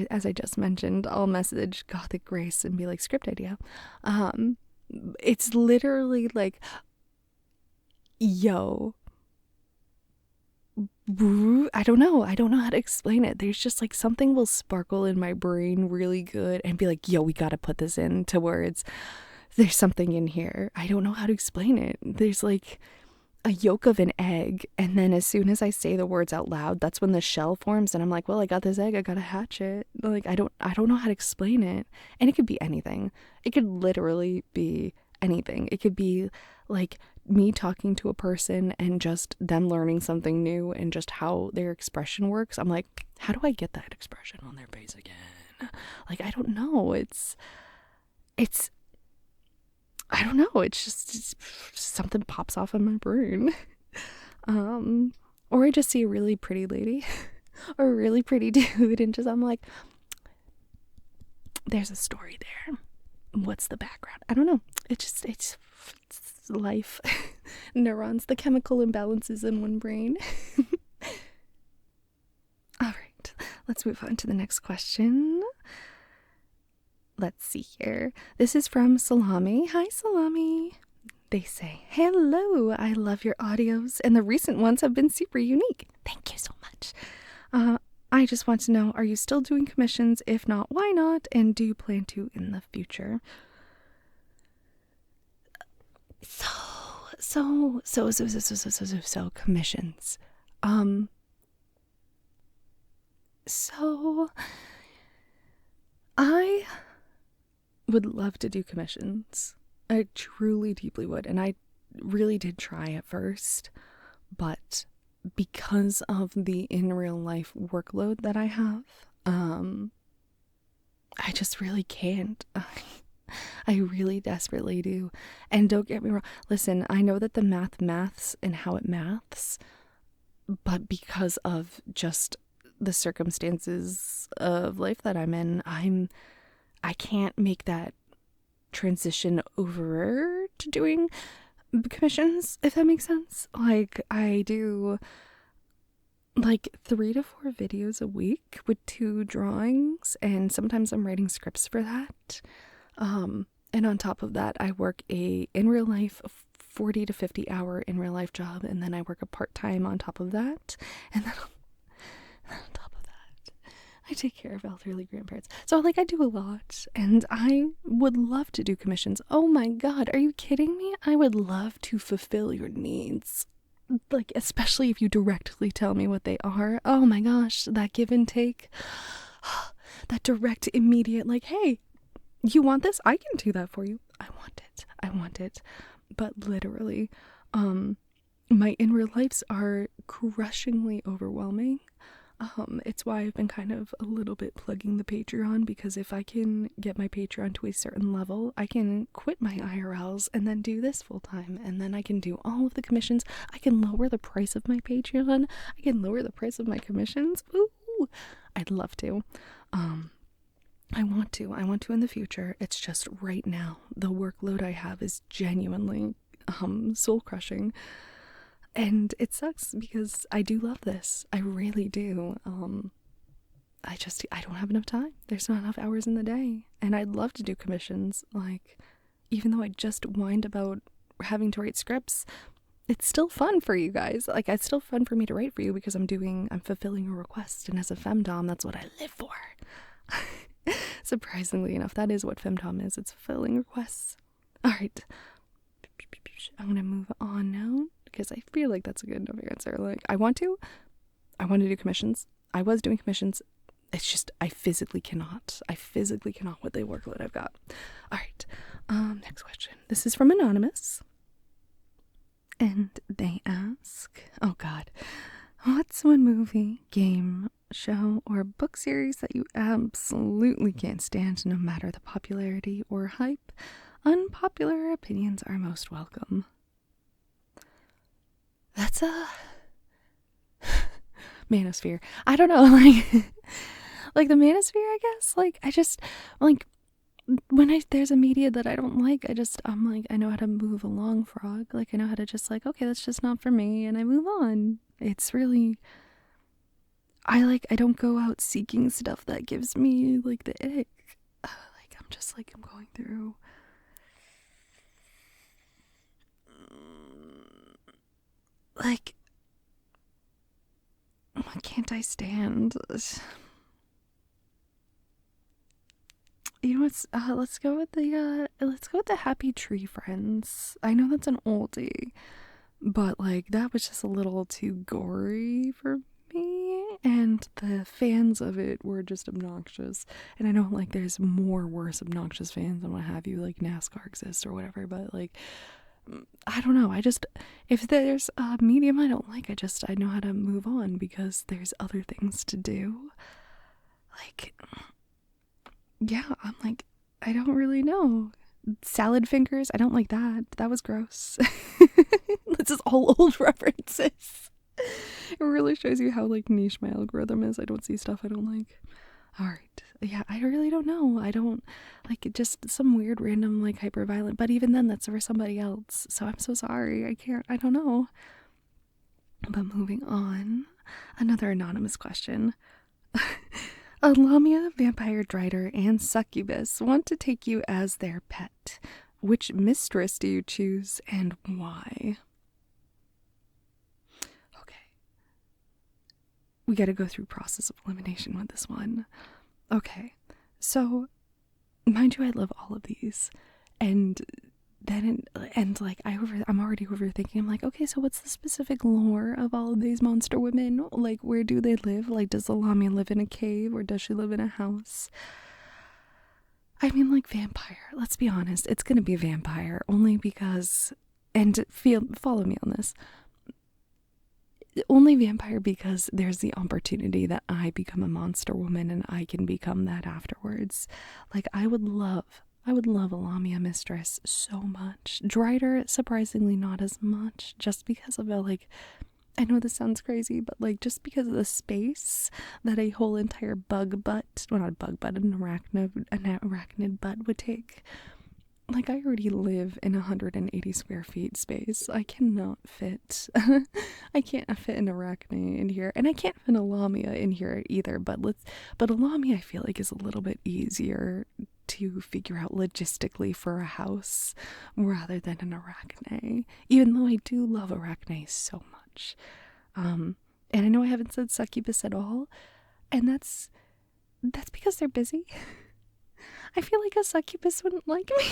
as I just mentioned, I'll message Gothic Grace and be like, script idea. It's literally like, yo, I don't know how to explain it. There's just like something will sparkle in my brain really good and be like, yo, we gotta put this into words. There's something in here. I don't know how to explain it. There's like a yolk of an egg, and then as soon as I say the words out loud, that's when the shell forms, and I'm like, well, I got this egg, I gotta hatch it. Like, I don't know how to explain it. And it could be anything. It could literally be anything. It could be like me talking to a person and just them learning something new and just how their expression works. I'm like, how do I get that expression on their face again? Like, I don't know. It's I don't know, it's just something pops off in my brain. Or I just see a really pretty lady or a really pretty dude, and I'm like, there's a story there. What's the background? I don't know. It's life. Neurons, the chemical imbalances in one brain. let's move on to the next question. Let's see here. This is from Salami. Hi, Salami. They say, hello, I love your audios, and the recent ones have been super unique. Thank you so much. I just want to know, are you still doing commissions? If not, why not? And do you plan to in the future? So commissions. So I would love to do commissions. I truly, deeply would. And I really did try at first, but because of the in real life workload that I have, I just really can't. I really desperately do. And don't get me wrong. Listen, I know that the maths and how it maths, but because of just the circumstances of life that I'm in, I can't make that transition over to doing commissions, if that makes sense. Like, I do like 3 to 4 videos a week with 2 drawings, and sometimes I'm writing scripts for that. And on top of that, I work a in real life 40 to 50 hour in real life job, and then I work a part-time on top of that, and then on top of that, I take care of elderly grandparents. So like, I do a lot, and I would love to do commissions. Oh my god, are you kidding me? I would love to fulfill your needs. Like, especially if you directly tell me what they are. Oh my gosh, that give and take. That direct, immediate, like, hey, you want this? I can do that for you. I want it. But literally, my in real lives are crushingly overwhelming. It's why I've been kind of a little bit plugging the Patreon, because if I can get my Patreon to a certain level, I can quit my IRLs and then do this full time, and then I can do all of the commissions. I can lower the price of my Patreon. I can lower the price of my commissions. Ooh, I'd love to. I want to in the future. It's just right now, the workload I have is genuinely soul crushing. And it sucks because I do love this. I really do. I don't have enough time. There's not enough hours in the day. And I'd love to do commissions. Like, even though I just whined about having to write scripts, it's still fun for you guys. Like, it's still fun for me to write for you because I'm fulfilling a request. And as a femdom, that's what I live for. Surprisingly enough, that is what femdom is. It's fulfilling requests. All right. I'm going to move on now, because I feel like that's a good enough answer. Like, I want to do commissions. I was doing commissions. It's just, I physically cannot with the workload I've got. All right. Next question. This is from Anonymous. And they ask, oh God, what's one movie, game, show, or book series that you absolutely can't stand, no matter the popularity or hype? Unpopular opinions are most welcome. That's a Manosphere. I don't know, like the Manosphere, I guess. Like, I just, like, when there's a media that I don't like, I'm like, I know how to move along, frog. Like, I know how to just, like, okay, that's just not for me, and I move on. It's really, I don't go out seeking stuff that gives me, like, the ick. Like, I'm just, like, I'm going through. Like, what can't I stand? You know what? Let's go with the Happy Tree Friends. I know that's an oldie, but like, that was just a little too gory for me, and the fans of it were just obnoxious. And I know, like, there's more worse obnoxious fans and what have you, like NASCAR exists or whatever, but like, I don't know. If there's a medium I don't like, I know how to move on because there's other things to do. Like, yeah, I'm like, I don't really know. Salad fingers, I don't like that. That was gross. This is all old references. It really shows you how, like, niche my algorithm is. I don't see stuff I don't like. Alright. Yeah, I really don't know. I don't, like, just some weird random, like, hyper violent, but even then that's for somebody else, so I'm so sorry. I don't know. But moving on, another anonymous question. A lamia, vampire, drider, and succubus want to take you as their pet. Which mistress do you choose and why? Okay. We gotta go through process of elimination with this one. Okay. So, mind you, I love all of these. And then, like, I'm already overthinking. I'm like, okay, so what's the specific lore of all of these monster women? Like, where do they live? Like, does the lamia live in a cave or does she live in a house? I mean, like, vampire. Let's be honest. It's gonna be a vampire only because, and follow me on this. Only vampire because there's the opportunity that I become a monster woman and I can become that afterwards. Like, I would love a lamia mistress so much. Drider, surprisingly not as much, just because of like, I know this sounds crazy, but like, just because of the space that a whole entire bug butt, well, not a bug butt, an arachnid butt would take. Like, I already live in 180 square feet space. I cannot fit. I can't fit an arachne in here, and I can't fit a lamia in here either. But a lamia, I feel like, is a little bit easier to figure out logistically for a house rather than an arachne. Even though I do love arachne so much, and I know I haven't said succubus at all, and that's because they're busy. I feel like a succubus wouldn't like me.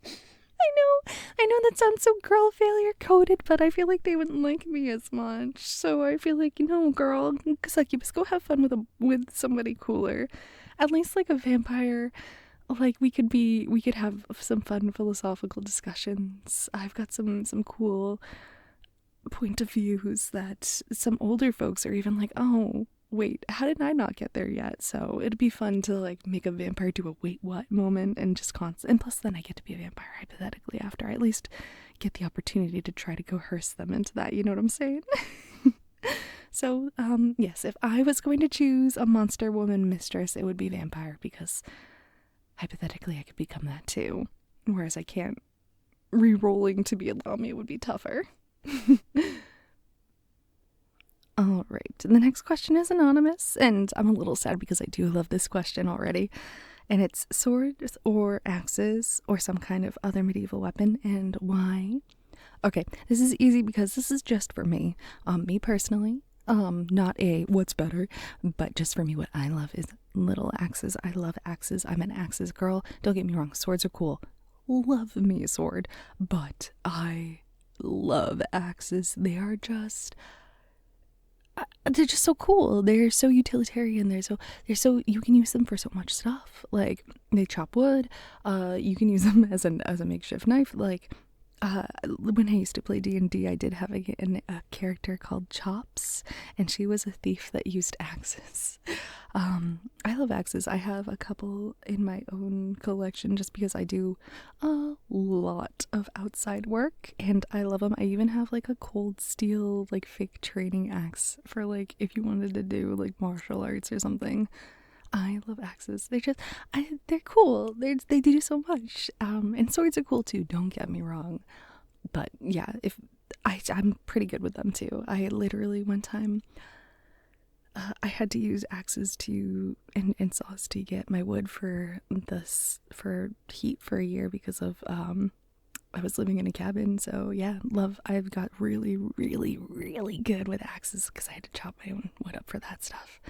I know that sounds so girl failure coded, but I feel like they wouldn't like me as much. So I feel like, girl, succubus, go have fun with somebody cooler. At least like a vampire, like we could have some fun philosophical discussions. I've got some cool point of views that some older folks are even like, oh, wait, how did I not get there yet? So it'd be fun to like make a vampire do a wait what moment and just constant. And plus then I get to be a vampire hypothetically after I at least get the opportunity to try to coerce them into that. You know what I'm saying? So, yes, if I was going to choose a monster woman mistress, it would be vampire because hypothetically I could become that too. Whereas I can't. Re-rolling to be a lamia would be tougher. All right, the next question is anonymous, and I'm a little sad because I do love this question already. And it's swords or axes or some kind of other medieval weapon, and why? Okay, this is easy because this is just for me. Me personally, not a what's better, but just for me, what I love is little axes. I love axes. I'm an axes girl. Don't get me wrong, swords are cool. Love me a sword, but I love axes. They're just so cool. They're so utilitarian. They're so you can use them for so much stuff. Like, they chop wood. You can use them as a makeshift knife. Like, when I used to play D&D, I did have a character called Chops, and she was a thief that used axes. I love axes. I have a couple in my own collection just because I do a lot of outside work and I love them. I even have like a cold steel, like fake training axe for like if you wanted to do like martial arts or something. I love axes. They're cool. They do so much. And swords are cool too, don't get me wrong. But yeah, I'm pretty good with them too. I literally one time I had to use axes and saws to get my wood for heat for a year because of I was living in a cabin. So yeah, I've got really, really, really good with axes because I had to chop my own wood up for that stuff.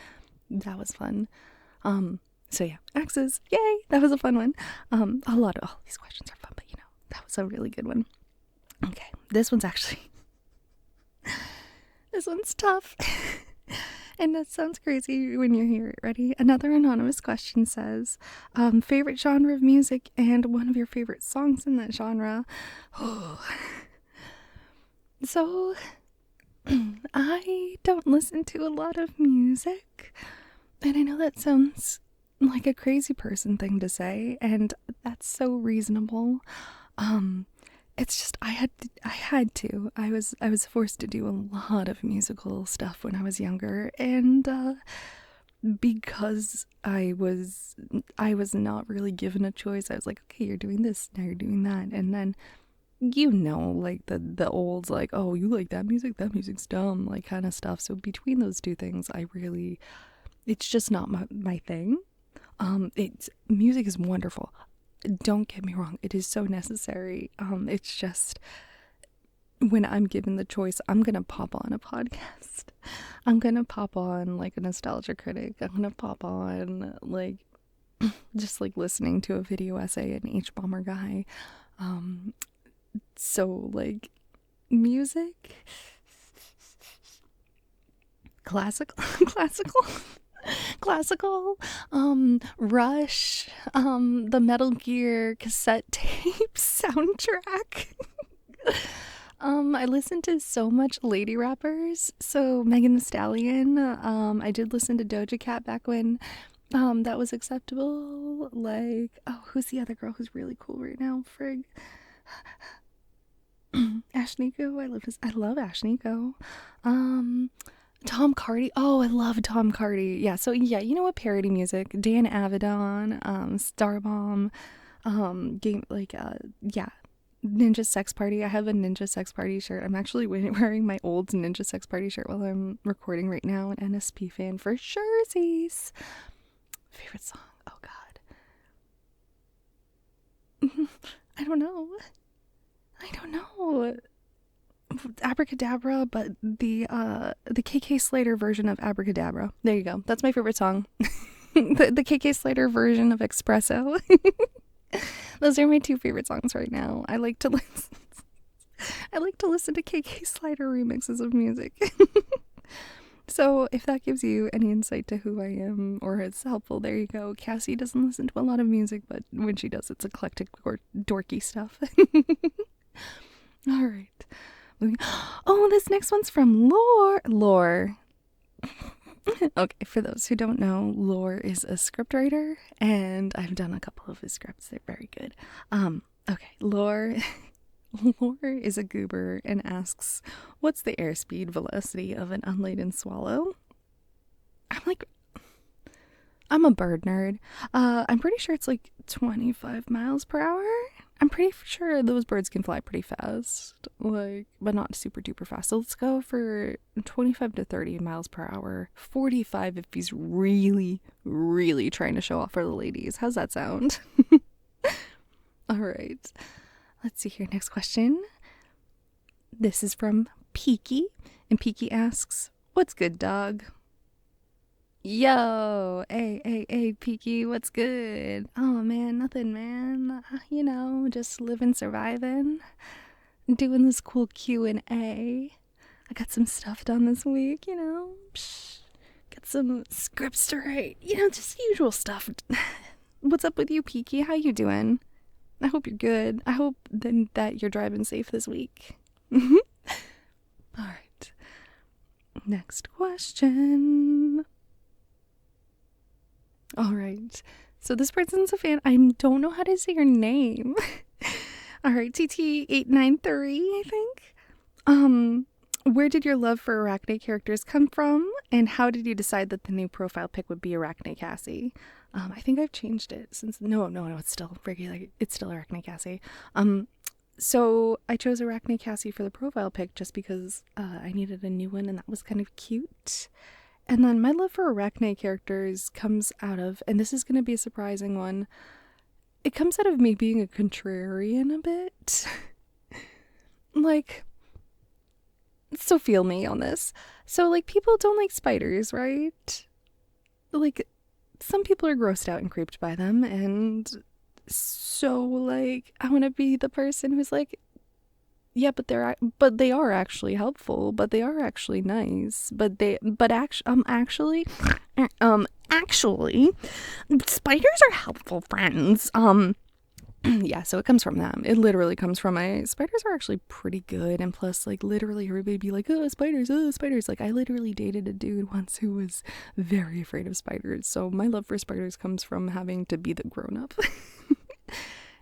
That was fun. So yeah, axes, yay! That was a fun one. All these questions are fun, but that was a really good one. Okay, this one's tough. And that sounds crazy when you hear it. Ready? Another anonymous question says, favorite genre of music and one of your favorite songs in that genre. So, I don't listen to a lot of music. And I know that sounds like a crazy person thing to say, and that's so reasonable. It's just I had to. I was forced to do a lot of musical stuff when I was younger, and because I was not really given a choice. I was like, okay, you're doing this, now you're doing that, and then like the old like, oh, you like that music's dumb, like kind of stuff. So between those two things, I really it's just not my thing. Music is wonderful. Don't get me wrong. It is so necessary. It's just when I'm given the choice, I'm going to pop on a podcast. I'm going to pop on like a nostalgia critic. I'm going to pop on like just like listening to a video essay and H-Bomber guy. So like music, classical, Rush, the Metal Gear cassette tape soundtrack. I listened to so much lady rappers. So Megan Thee Stallion. I did listen to Doja Cat back when that was acceptable. Like, oh, who's the other girl who's really cool right now? Frig. Ashnico. I love Ashnico. Tom Cardy. Oh, I love Tom Cardy. Yeah, so yeah, you know what? Parody music. Dan Avedon, Starbomb, yeah. Ninja Sex Party. I have a Ninja Sex Party shirt. I'm actually wearing my old Ninja Sex Party shirt while I'm recording right now. An NSP fan for surezies. Favorite song? Oh God. I don't know. Abracadabra, but the KK Slater version of Abracadabra. There you go. That's my favorite song. the KK Slater version of Espresso. Those are my two favorite songs right now. I like to listen to KK Slider remixes of music. So if that gives you any insight to who I am or it's helpful, there you go. Cassie doesn't listen to a lot of music, but when she does, it's eclectic or dorky stuff. All right. Oh, this next one's from Lore. Okay, for those who don't know, Lore is a scriptwriter, and I've done a couple of his scripts. They're very good. Okay, Lore is a goober and asks, what's the airspeed velocity of an unladen swallow? I'm a bird nerd. I'm pretty sure it's like 25 miles per hour. I'm pretty sure those birds can fly pretty fast, like, but not super duper fast. So let's go for 25 to 30 miles per hour. 45 if he's really, really trying to show off for the ladies. How's that sound? All right. Let's see here. Next question. This is from Peaky, and Peaky asks, what's good, dog? Yo, hey, Peaky, what's good? Oh, man, nothing, man. You know, just living, surviving, doing this cool Q&A. I got some stuff done this week, you know. Got some scripts to write, you know, just usual stuff. What's up with you, Peaky? How you doing? I hope you're good. I hope then that you're driving safe this week. All right. Next question. All right. So this person's a fan. I don't know how to say your name. All right. TT893, I think. Where did your love for Arachne characters come from? And how did you decide that the new profile pic would be Arachne Cassie? I think I've changed it since... No, it's still regular. It's still Arachne Cassie. So I chose Arachne Cassie for the profile pic just because I needed a new one and that was kind of cute. And then my love for Arachne characters comes out of, and this is going to be a surprising one, it comes out of me being a contrarian a bit. Like, so feel me on this. So, like, people don't like spiders, right? Like, some people are grossed out and creeped by them, and so, like, I want to be the person who's like, yeah, but they are actually helpful, but they are actually nice, actually, spiders are helpful friends. Yeah, so it comes from them. It literally comes from spiders are actually pretty good, and plus, like, literally everybody be like, oh, spiders. Like, I literally dated a dude once who was very afraid of spiders, so my love for spiders comes from having to be the grown-up.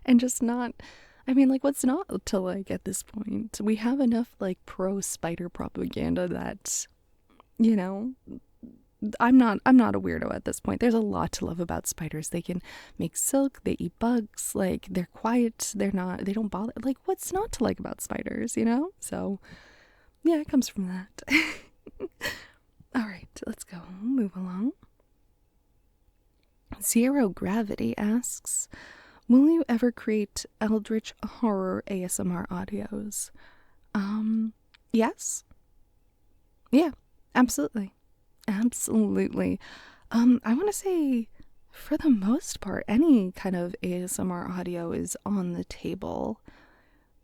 And just not... I mean, like, what's not to like at this point? We have enough, like, pro-spider propaganda that, you know, I'm not a weirdo at this point. There's a lot to love about spiders. They can make silk, they eat bugs, like, they're quiet, they don't bother. Like, what's not to like about spiders, you know? So, yeah, it comes from that. All right, let's go. Move along. Zero Gravity asks, will you ever create eldritch horror ASMR audios? Yes. Yeah, absolutely. Absolutely. I want to say, for the most part, any kind of ASMR audio is on the table,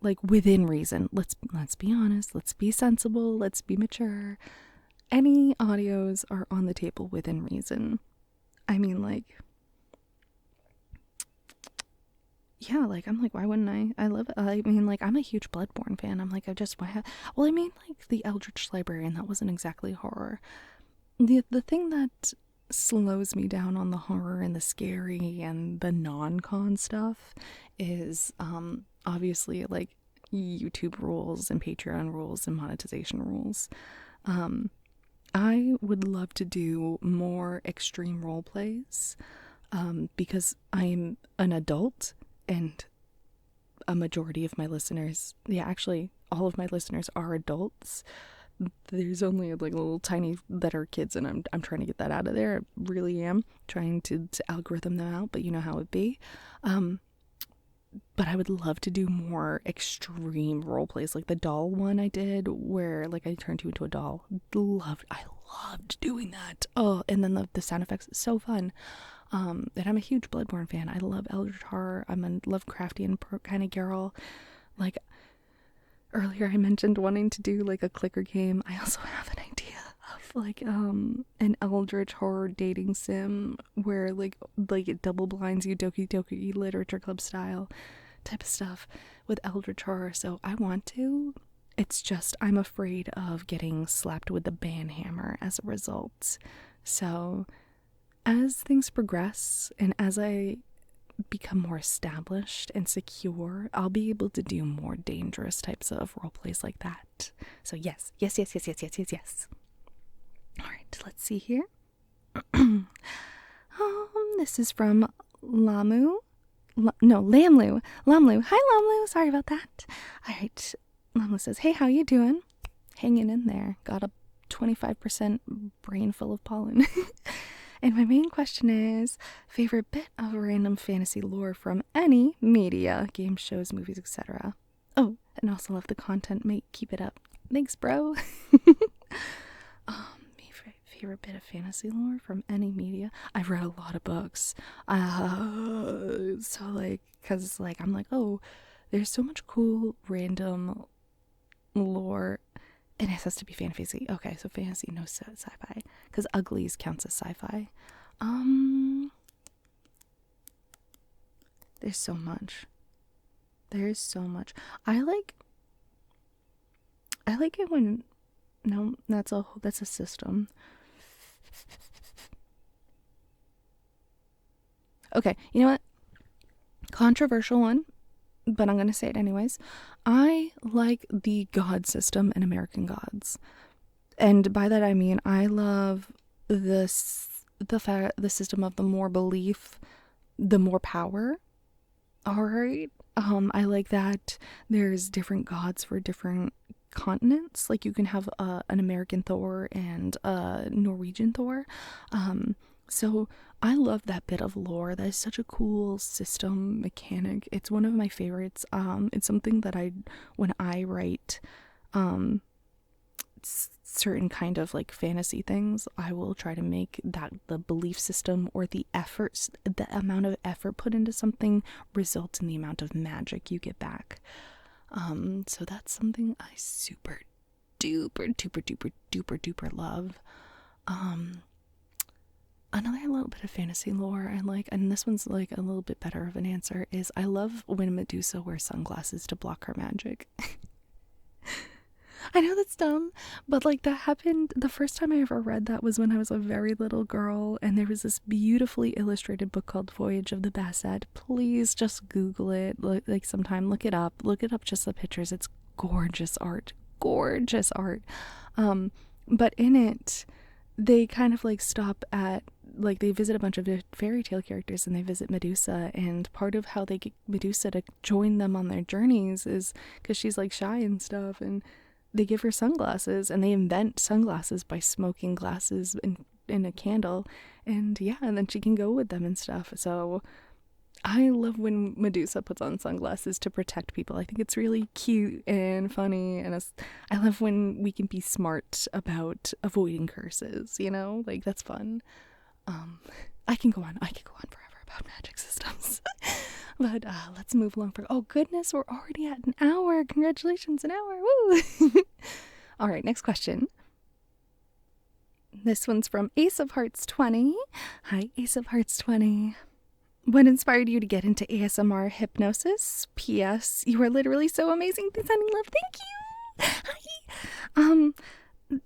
like within reason. Let's be honest. Let's be sensible. Let's be mature. Any audios are on the table within reason. I mean, like, yeah, like, I'm like, why wouldn't I? I love it. I mean, like, I'm a huge Bloodborne fan. I'm like, well, I mean, like, the Eldritch Librarian, that wasn't exactly horror. The thing that slows me down on the horror and the scary and the non-con stuff is, obviously, like, YouTube rules and Patreon rules and monetization rules. I would love to do more extreme role plays, because I'm an adult and a majority of my listeners, yeah, actually all of my listeners are adults. There's only like little tiny that are kids, and I'm trying to get that out of there. I really am trying to algorithm them out, but you know how it be. But I would love to do more extreme role plays, like the doll one I did, where like I turned you into a doll. I loved doing that. Oh, and then the sound effects, so fun. And I'm a huge Bloodborne fan. I love Eldritch horror. I'm a Lovecraftian kind of girl. Like, earlier I mentioned wanting to do like a clicker game. I also have an idea of like an Eldritch horror dating sim where like it double blinds you, Doki Doki Literature Club style type of stuff with Eldritch horror. So I want to. It's just I'm afraid of getting slapped with the banhammer as a result. So as things progress and as I become more established and secure, I'll be able to do more dangerous types of role plays like that. So yes. All right, let's see here. This is from Lamlu. Lamlu. Hi, Lamlu. Sorry about that. All right, Lamlu says, hey, how you doing? Hanging in there. Got a 25% brain full of pollen. And my main question is, favorite bit of random fantasy lore from any media, games, shows, movies, etc. Oh, and also love the content, mate. Keep it up. Thanks, bro. Favorite bit of fantasy lore from any media. I've read a lot of books. So like, cause like I'm like, oh, there's so much cool random lore. And it has to be fantasy. Okay, so fantasy, no sci-fi. Because Uglies counts as sci-fi. There's so much. There's so much. I like it when... No, that's a system. Okay, you know what? Controversial one, but I'm going to say it anyways. I like the god system in American Gods. And by that I mean I love the system of the more belief, the more power. All right. I like that there's different gods for different continents. Like you can have an American Thor and a Norwegian Thor. So I love that bit of lore. That is such a cool system mechanic. It's one of my favorites. It's something that when I write certain kind of like fantasy things, I will try to make that the belief system or the amount of effort put into something result in the amount of magic you get back. So that's something I super duper love. Another little bit of fantasy lore I like, and this one's like a little bit better of an answer, is I love when Medusa wears sunglasses to block her magic. I know that's dumb, but like that happened, the first time I ever read that was when I was a very little girl, and there was this beautifully illustrated book called Voyage of the Basset. Please just Google it, like sometime, look it up just the pictures. It's gorgeous art. But in it, they kind of like stop at, like they visit a bunch of fairy tale characters and they visit Medusa, and part of how they get Medusa to join them on their journeys is because she's like shy and stuff, and they give her sunglasses, and they invent sunglasses by smoking glasses in a candle, and then she can go with them and stuff. So I love when Medusa puts on sunglasses to protect people. I think it's really cute and funny, and I love when we can be smart about avoiding curses, like that's fun. I can go on forever about magic systems. But let's move along. Oh goodness, we're already at an hour. Congratulations, an hour. Woo! All right, next question. This one's from Ace of Hearts 20. Hi, Ace of Hearts 20. What inspired you to get into ASMR hypnosis? P.S. You are literally so amazing. Sending love. Thank you. Hi.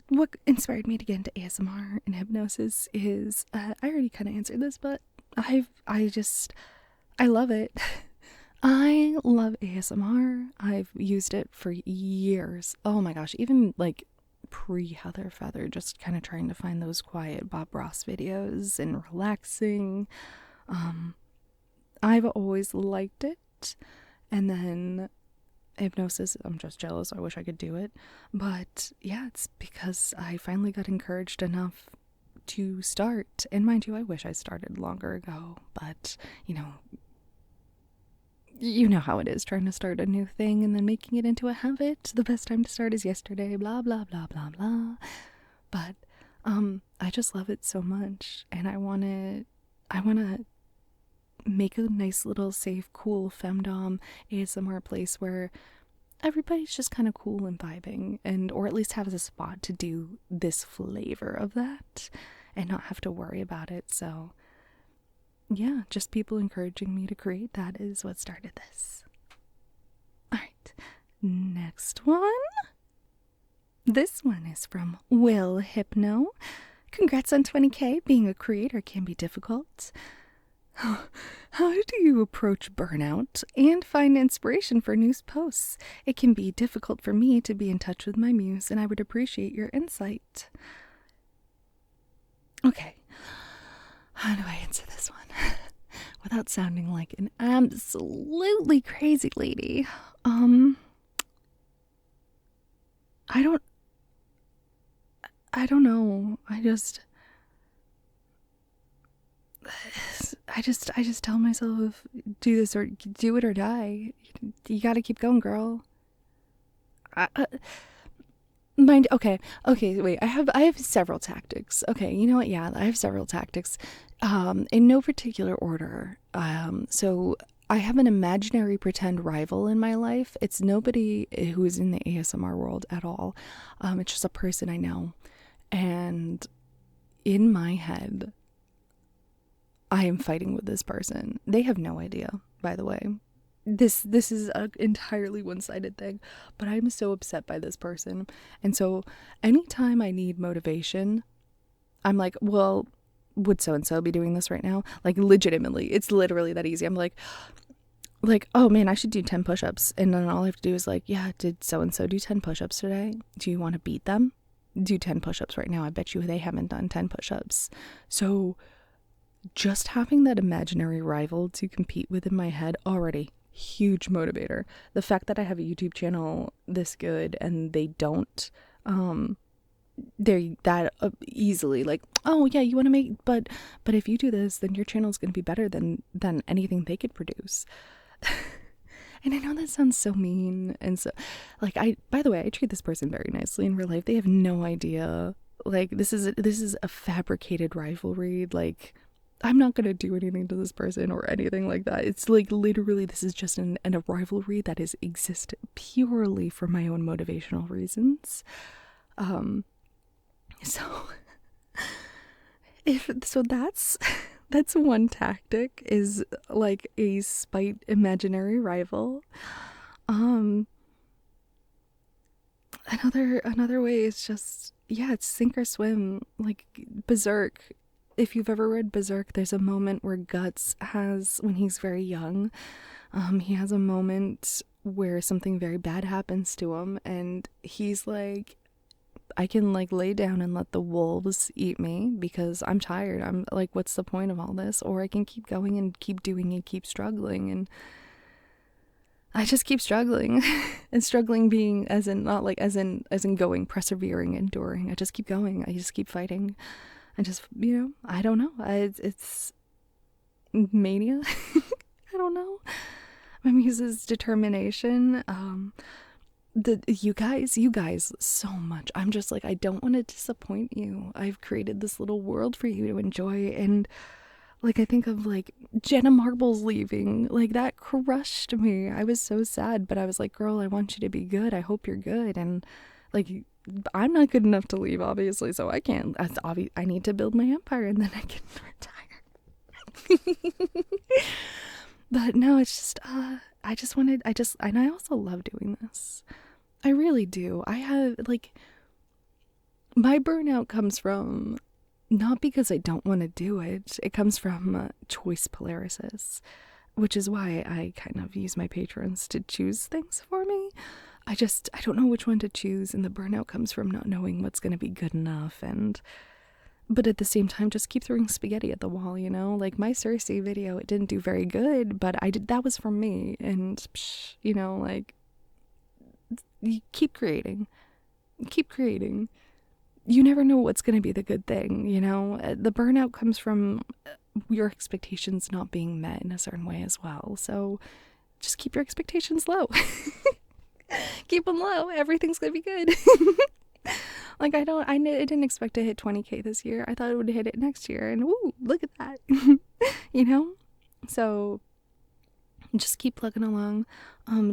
What inspired me to get into ASMR and hypnosis is, I already kind of answered this, but I love it. I love ASMR. I've used it for years. Oh my gosh, even like pre-Heather Feather, just kind of trying to find those quiet Bob Ross videos and relaxing. I've always liked it. And then hypnosis, I'm just jealous. I wish I could do it. But yeah, it's because I finally got encouraged enough to start. And mind you, I wish I started longer ago. But, you know how it is trying to start a new thing and then making it into a habit. The best time to start is yesterday, blah, blah, blah, blah, blah. But I just love it so much. And I want to make a nice little safe, cool femdom ASMR place where everybody's just kind of cool and vibing, or at least has a spot to do this flavor of that and not have to worry about it. So yeah, just people encouraging me to create that is what started this. All right, next one. This one is from Will Hypno. Congrats on 20K. Being a creator can be difficult. How do you approach burnout and find inspiration for news posts? It can be difficult for me to be in touch with my muse, and I would appreciate your insight. Okay, how do I answer this one without sounding like an absolutely crazy lady? I don't know. I just tell myself, do this or do it or die. You gotta keep going, girl. Okay, wait, I have several tactics. Okay, you know what? Yeah, I have several tactics. In no particular order. So I have an imaginary pretend rival in my life. It's nobody who is in the ASMR world at all. It's just a person I know. And in my head, I am fighting with this person. They have no idea, by the way. This is an entirely one-sided thing, but I'm so upset by this person. And so anytime I need motivation, I'm like, well, would so-and-so be doing this right now? Like, legitimately, it's literally that easy. I'm like, oh man, I should do 10 push-ups. And then all I have to do is like, yeah, did so-and-so do 10 push-ups today? Do you want to beat them? Do 10 push-ups right now. I bet you they haven't done 10 push-ups. So just having that imaginary rival to compete with in my head, already huge motivator. The fact that I have a YouTube channel this good and they don't, they're that easily like, oh yeah, you want to make, but if you do this, then your channel is going to be better than anything they could produce. And I know that sounds so mean, and so like, by the way, I treat this person very nicely in real life. They have no idea. Like, this is a fabricated rivalry. Like, I'm not going to do anything to this person or anything like that. It's like, literally, this is just a rivalry that exists purely for my own motivational reasons. So that's one tactic, is like a spite imaginary rival. Another way is just, yeah, it's sink or swim. Like Berserk. If you've ever read Berserk, there's a moment where Guts has, when he's very young, he has a moment where something very bad happens to him, and he's like, I can like lay down and let the wolves eat me because I'm tired. I'm like, what's the point of all this? Or I can keep going and keep doing and keep struggling, and I just keep struggling. And struggling being as in not like as in going, persevering, enduring. I just keep going. I just keep fighting. I just, I don't know. It's mania. I don't know. My muse's determination. You guys so much. I'm just like, I don't want to disappoint you. I've created this little world for you to enjoy, and like, I think of like Jenna Marbles leaving, like that crushed me. I was so sad, but I was like, girl, I want you to be good. I hope you're good. And like, I'm not good enough to leave, obviously, so I can't. I need to build my empire, and then I can retire. But no, it's just, and I also love doing this. I really do. I have, like, my burnout comes from, not because I don't want to do it, it comes from choice paralysis, which is why I kind of use my patrons to choose things for me. I don't know which one to choose, and the burnout comes from not knowing what's going to be good enough, but at the same time, just keep throwing spaghetti at the wall, Like, my Cersei video, it didn't do very good, but that was from me, and, like, you keep creating. You never know what's going to be the good thing, The burnout comes from your expectations not being met in a certain way as well, so just keep your expectations low. Keep them low. Everything's going to be good. Like, I didn't expect to hit 20K this year. I thought it would hit it next year, and woo, look at that. So just keep plugging along.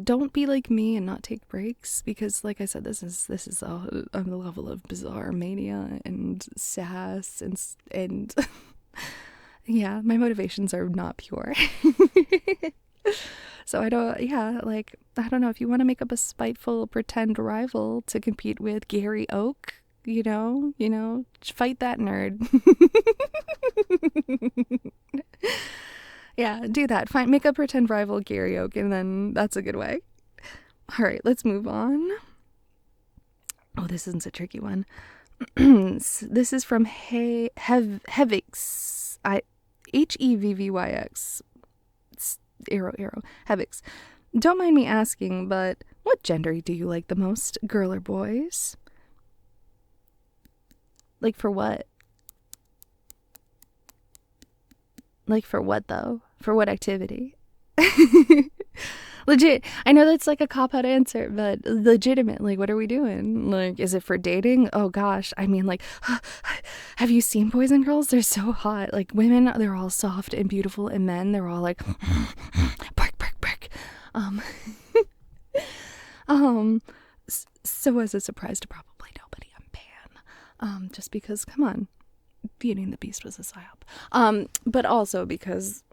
Don't be like me and not take breaks, because like I said, this is on the level of bizarre mania and sass and yeah, my motivations are not pure. So I don't know, if you want to make up a spiteful pretend rival to compete with Gary Oak, fight that nerd. Yeah, do that. Make a pretend rival Gary Oak, and then that's a good way. All right, let's move on. Oh, this isn't a tricky one. This is from Hevix. Hevvyx. Arrow. Hevix. Don't mind me asking, but what gender do you like the most, girl or boys? Like, for what? Like, for what, though? For what activity? Legit. I know that's like a cop-out answer, but legitimate. Like, what are we doing? Like, is it for dating? Oh, gosh. I mean, like, have you seen boys and girls? They're so hot. Like, women, they're all soft and beautiful, and men, they're all like, bark, bark, bark. So as a surprise to probably nobody, I'm pan. Just because, come on. Beauty and the Beast was a psyop. But also because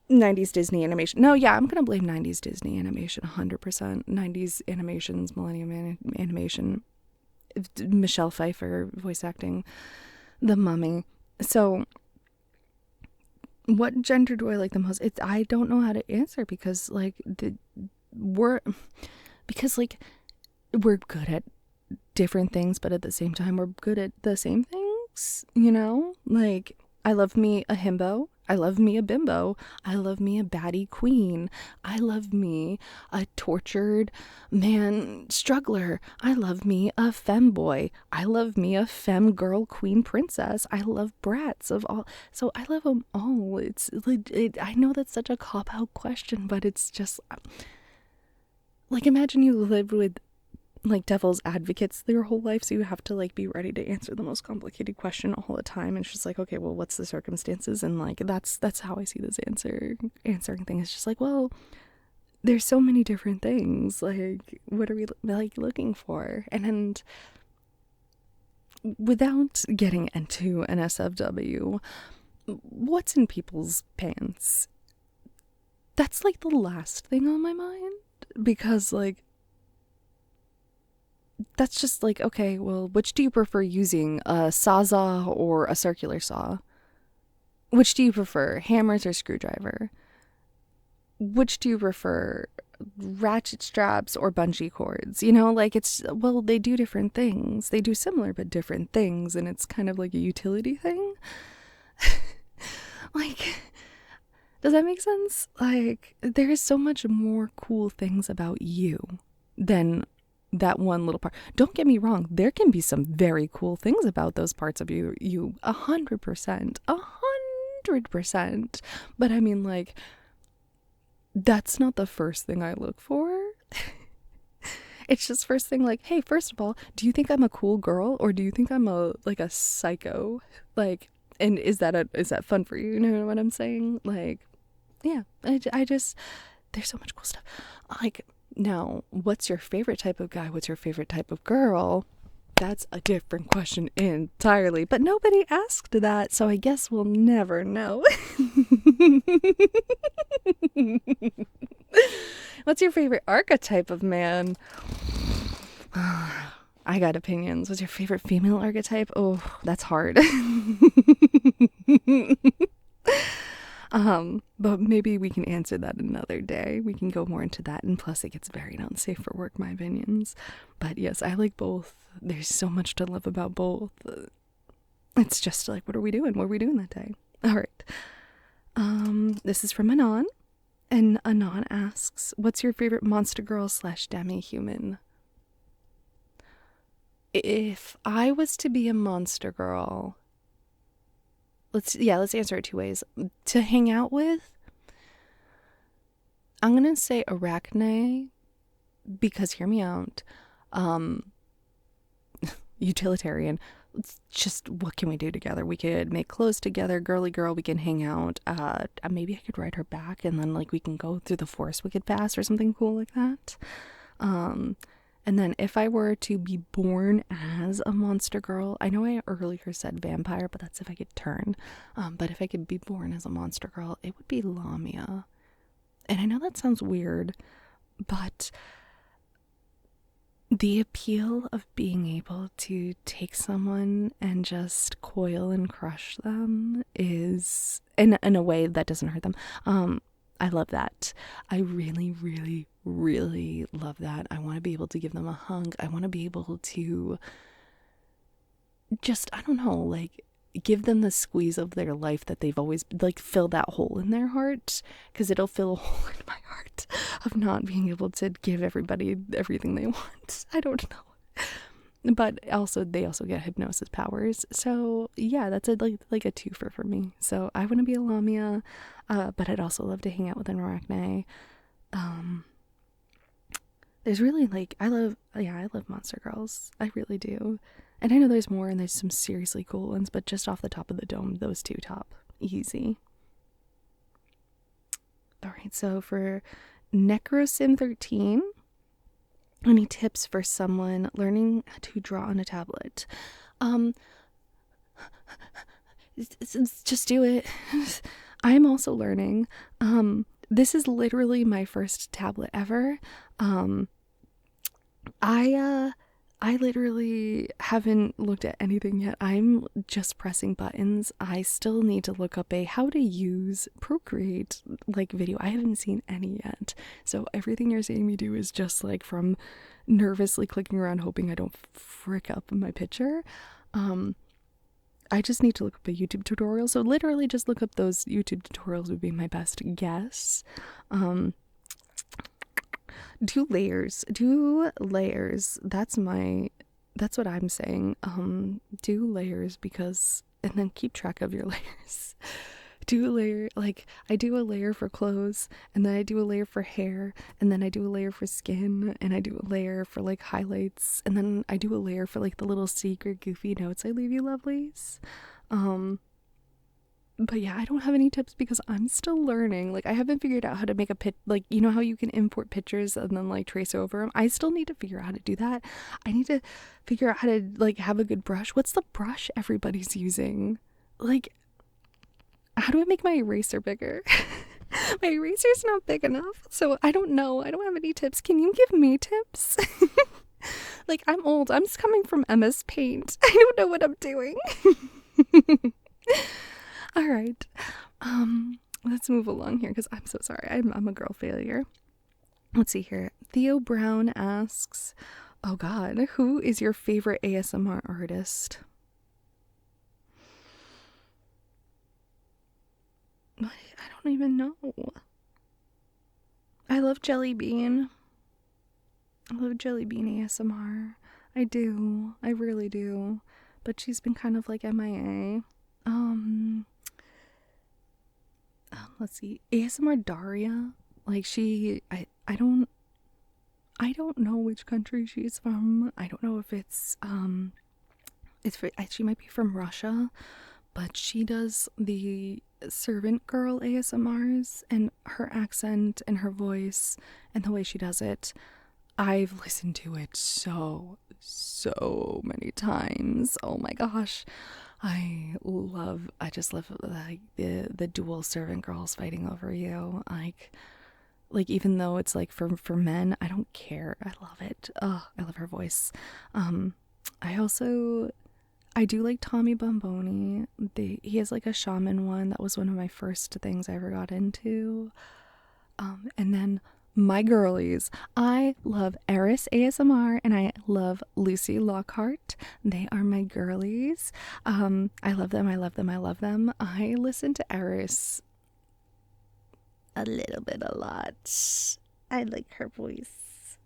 90s Disney animation. No, yeah, I'm gonna blame 90s Disney animation 100%. 90s animations, Millennium animation. Michelle Pfeiffer voice acting The Mummy. So, what gender do I like the most? I don't know how to answer, because we're good at different things, but at the same time we're good at the same things, Like, I love me a himbo, I love me a bimbo, I love me a baddie queen, I love me a tortured man struggler, I love me a femboy, I love me a femme girl queen princess, I love brats of all, so I love them all. I know that's such a cop-out question, but it's just like, imagine you lived with like devil's advocates their whole life, so you have to like be ready to answer the most complicated question all the time, and it's just like, okay, well, what's the circumstances? And like, that's how I see this answering thing. It's just like, well, there's so many different things, like, what are we like looking for? And without getting into an SFW, what's in people's pants? That's like the last thing on my mind, because like, that's just like, okay, well, which do you prefer using, a sawzall or a circular saw? Which do you prefer, hammers or screwdriver? Which do you prefer, ratchet straps or bungee cords? Like, it's, well, they do different things. They do similar but different things, and it's kind of like a utility thing. Like, does that make sense? Like, there's so much more cool things about you than that one little part. Don't get me wrong, there can be some very cool things about those parts of you 100%, 100%. But I mean, like, that's not the first thing I look for. It's just first thing, like, hey, first of all, do you think I'm a cool girl, or do you think I'm a psycho? Like, and is that fun for you? You know what I'm saying? Like, yeah, I just, there's so much cool stuff. Like, now, what's your favorite type of guy? What's your favorite type of girl? That's a different question entirely, but nobody asked that, so I guess we'll never know. What's your favorite archetype of man? I got opinions. What's your favorite female archetype? Oh, that's hard. But maybe we can answer that another day. We can go more into that, and plus it gets very unsafe for work, my opinions. But yes, I like both. There's so much to love about both. It's just like, what are we doing? What are we doing that day? All right. This is from Anon, and Anon asks, what's your favorite monster girl / demi-human? If I was to be a monster girl, let's answer it two ways. To hang out with, I'm gonna say Arachne, because hear me out. Utilitarian. It's just, what can we do together? We could make clothes together, girly girl, we can hang out. Maybe I could ride her back, and then like we can go through the forest wicked fast or something cool like that. And then if I were to be born as a monster girl, I know I earlier said vampire, but that's if I could turn. But if I could be born as a monster girl, it would be Lamia. And I know that sounds weird, but the appeal of being able to take someone and just coil and crush them is, in a way that doesn't hurt them. I love that. I really, really, really love that. I want to be able to give them a hug. I want to be able to just, I don't know, like, give them the squeeze of their life that they've always, like, fill that hole in their heart, because it'll fill a hole in my heart of not being able to give everybody everything they want. I don't know. But also, they also get hypnosis powers. So yeah, that's like a twofer for me. So I want to be a Lamia, but I'd also love to hang out with an Arachne. There's really, like, I love monster girls. I really do. And I know there's more, and there's some seriously cool ones, but just off the top of the dome, those two top. Easy. Alright, so for NecroSim13, any tips for someone learning to draw on a tablet? Just do it. I'm also learning. This is literally my first tablet ever. I literally haven't looked at anything yet. I'm just pressing buttons. I still need to look up a how to use Procreate like video. I haven't seen any yet. So everything you're seeing me do is just like from nervously clicking around hoping I don't frick up my picture. I just need to look up a YouTube tutorial. So literally just look up those YouTube tutorials would be my best guess. Do layers. That's what I'm saying. Do layers, because, and then keep track of your layers. Do a layer, like, I do a layer for clothes, and then I do a layer for hair, and then I do a layer for skin, and I do a layer for, like, highlights, and then I do a layer for, like, the little secret goofy notes I leave you lovelies. But yeah, I don't have any tips because I'm still learning. Like, I haven't figured out how to make a like, you know how you can import pictures and then, like, trace over them? I still need to figure out how to do that. I need to figure out how to, like, have a good brush. What's the brush everybody's using? Like, how do I make my eraser bigger? My eraser's not big enough, so I don't know. I don't have any tips. Can you give me tips? Like, I'm old. I'm just coming from MS Paint. I don't know what I'm doing. All right, let's move along here because I'm so sorry. I'm a girl failure. Let's see here. Theo Brown asks, oh God, who is your favorite ASMR artist? I don't even know. I love Jelly Bean. I love Jelly Bean ASMR. I do. I really do. But she's been kind of like MIA. Let's see. ASMR Daria. Like I don't know which country she's from. I don't know if she might be from Russia, but she does the servant girl ASMRs, and her accent and her voice and the way she does it, I've listened to it so many times. Oh my gosh. I just love like the dual servant girls fighting over you. Like even though it's like for men, I don't care. I love it. Oh, I love her voice. I do like Tommy Bomboni. He has like a shaman one. That was one of my first things I ever got into. And then my girlies. I love Eris ASMR and I love Lucy Lockhart. They are my girlies. I love them. I love them. I love them. I listen to Eris a little bit, a lot. I like her voice.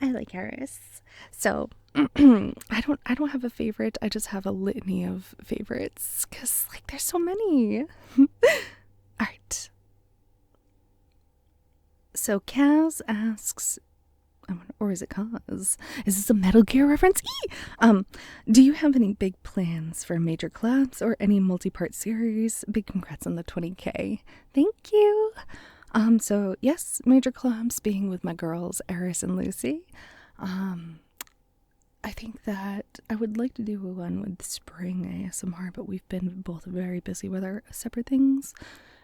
I like Eris. So I don't have a favorite. I just have a litany of favorites because like there's so many. All right. So Kaz asks, or is it Kaz? Is this a Metal Gear reference? Do you have any big plans for major collabs or any multi-part series? Big congrats on the 20K. Thank you. So yes, major collabs being with my girls, Eris and Lucy. I think that I would like to do one with Spring ASMR, but we've been both very busy with our separate things.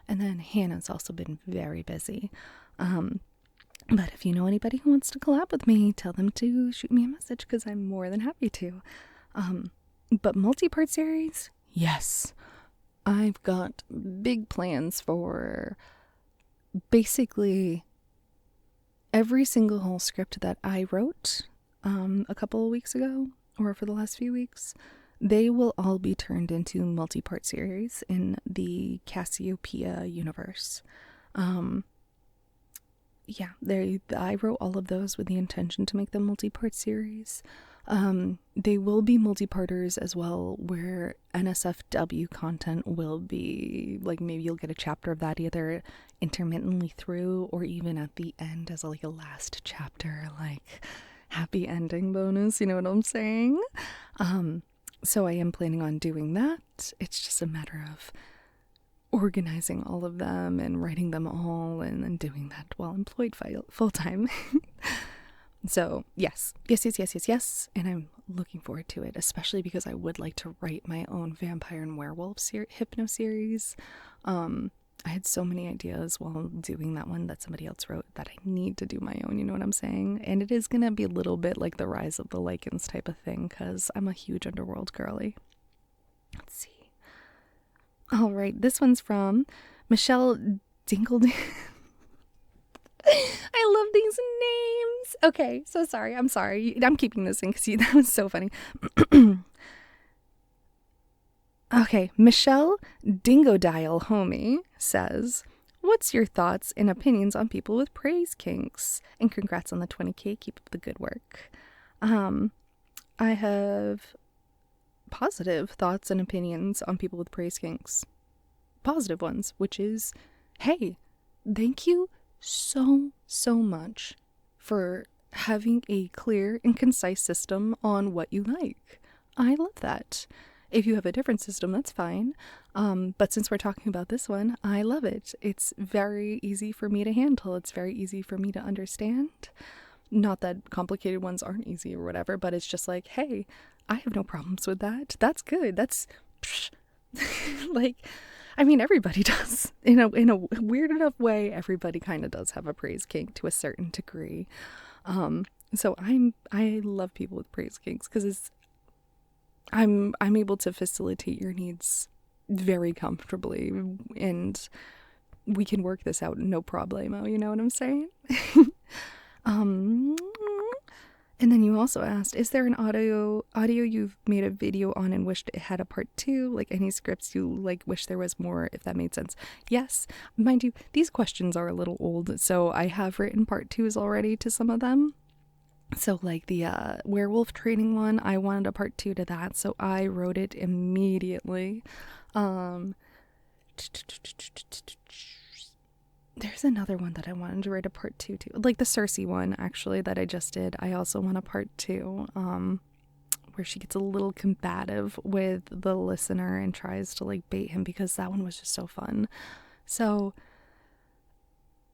And then Hannah's also been very busy. But if you know anybody who wants to collab with me, tell them to shoot me a message because I'm more than happy to. But multi-part series, yes. I've got big plans for basically every single whole script that I wrote a couple of weeks ago, or for the last few weeks. They will all be turned into multi-part series in the Cassiopeia universe. Yeah, I wrote all of those with the intention to make them multi-part series. They will be multi-parters as well, where NSFW content will be, like, maybe you'll get a chapter of that either intermittently through or even at the end as like a last chapter, like happy ending bonus, you know what I'm saying? So I am planning on doing that. It's just a matter of organizing all of them and writing them all and then doing that while employed full-time. So yes. And I'm looking forward to it, especially because I would like to write my own vampire and werewolf hypno series. I had so many ideas while doing that one that somebody else wrote that I need to do my own, you know what I'm saying? And it is going to be a little bit like the Rise of the Lycans type of thing because I'm a huge underworld girly. Let's see. All right, this one's from Michelle Dingle. I love these names. Okay, so sorry. I'm sorry. I'm keeping this in because that was so funny. Okay, Michelle Dingodile Homie says, what's your thoughts and opinions on people with praise kinks? And congrats on the 20K. Keep up the good work. I have positive thoughts and opinions on people with praise kinks. Positive ones, which is, hey, thank you so much for having a clear and concise system on what you like. I love that. If you have a different system, that's fine. But since we're talking about this one, I love it. It's very easy for me to handle. It's very easy for me to understand. Not that complicated ones aren't easy or whatever, but it's just like, hey, I have no problems with that. That's good. That's like, I mean, everybody does. In a weird enough way, everybody kind of does have a praise kink to a certain degree. So I love people with praise kinks because I'm able to facilitate your needs very comfortably, and we can work this out no problemo, you know what I'm saying? And then you also asked, is there an audio you've made a video on and wished it had a part 2? Like any scripts you like wish there was more, if that made sense? Yes. Mind you, these questions are a little old, so I have written part 2s already to some of them. So like the werewolf training one, I wanted a part 2 to that, so I wrote it immediately. There's another one that I wanted to write a part 2 to, like the Cersei one actually that I just did. I also want a part 2 where she gets a little combative with the listener and tries to like bait him, because that one was just so fun. So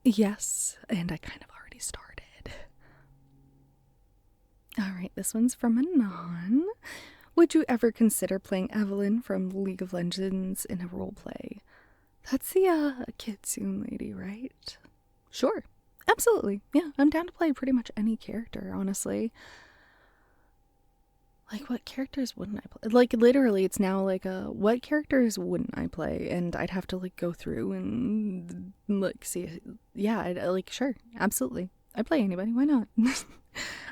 yes, and I kind of already started. Alright, this one's from Anon. Would you ever consider playing Evelyn from League of Legends in a roleplay? That's the Kitsune lady, right? Sure, absolutely. Yeah, I'm down to play pretty much any character, honestly. Like, what characters wouldn't I play? Like, literally, it's now like what characters wouldn't I play? And I'd have to like go through and like see. Yeah, like, sure, absolutely. I'd play anybody. Why not?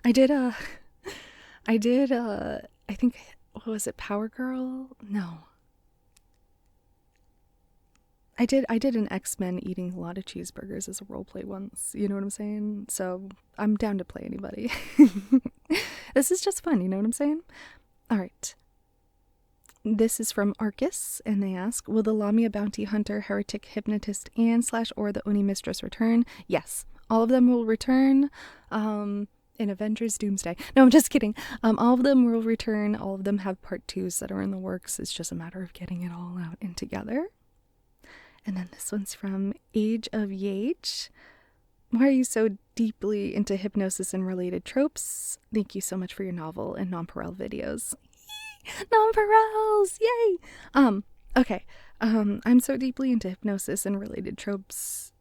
I did I think, what was it, Power Girl? No. I did an X-Men eating a lot of cheeseburgers as a roleplay once, you know what I'm saying? So I'm down to play anybody. This is just fun, you know what I'm saying? Alright. This is from Arcus, and they ask, will the Lamia bounty hunter, heretic, hypnotist, and / or the Oni mistress return? Yes. All of them will return. In Avengers Doomsday. No, I'm just kidding. All of them will return. All of them have part 2s that are in the works. It's just a matter of getting it all out and together. And then this one's from Age of Yage. Why are you so deeply into hypnosis and related tropes? Thank you so much for your novel and nonpareil videos. Nonpareils! Yay! Okay. I'm so deeply into hypnosis and related tropes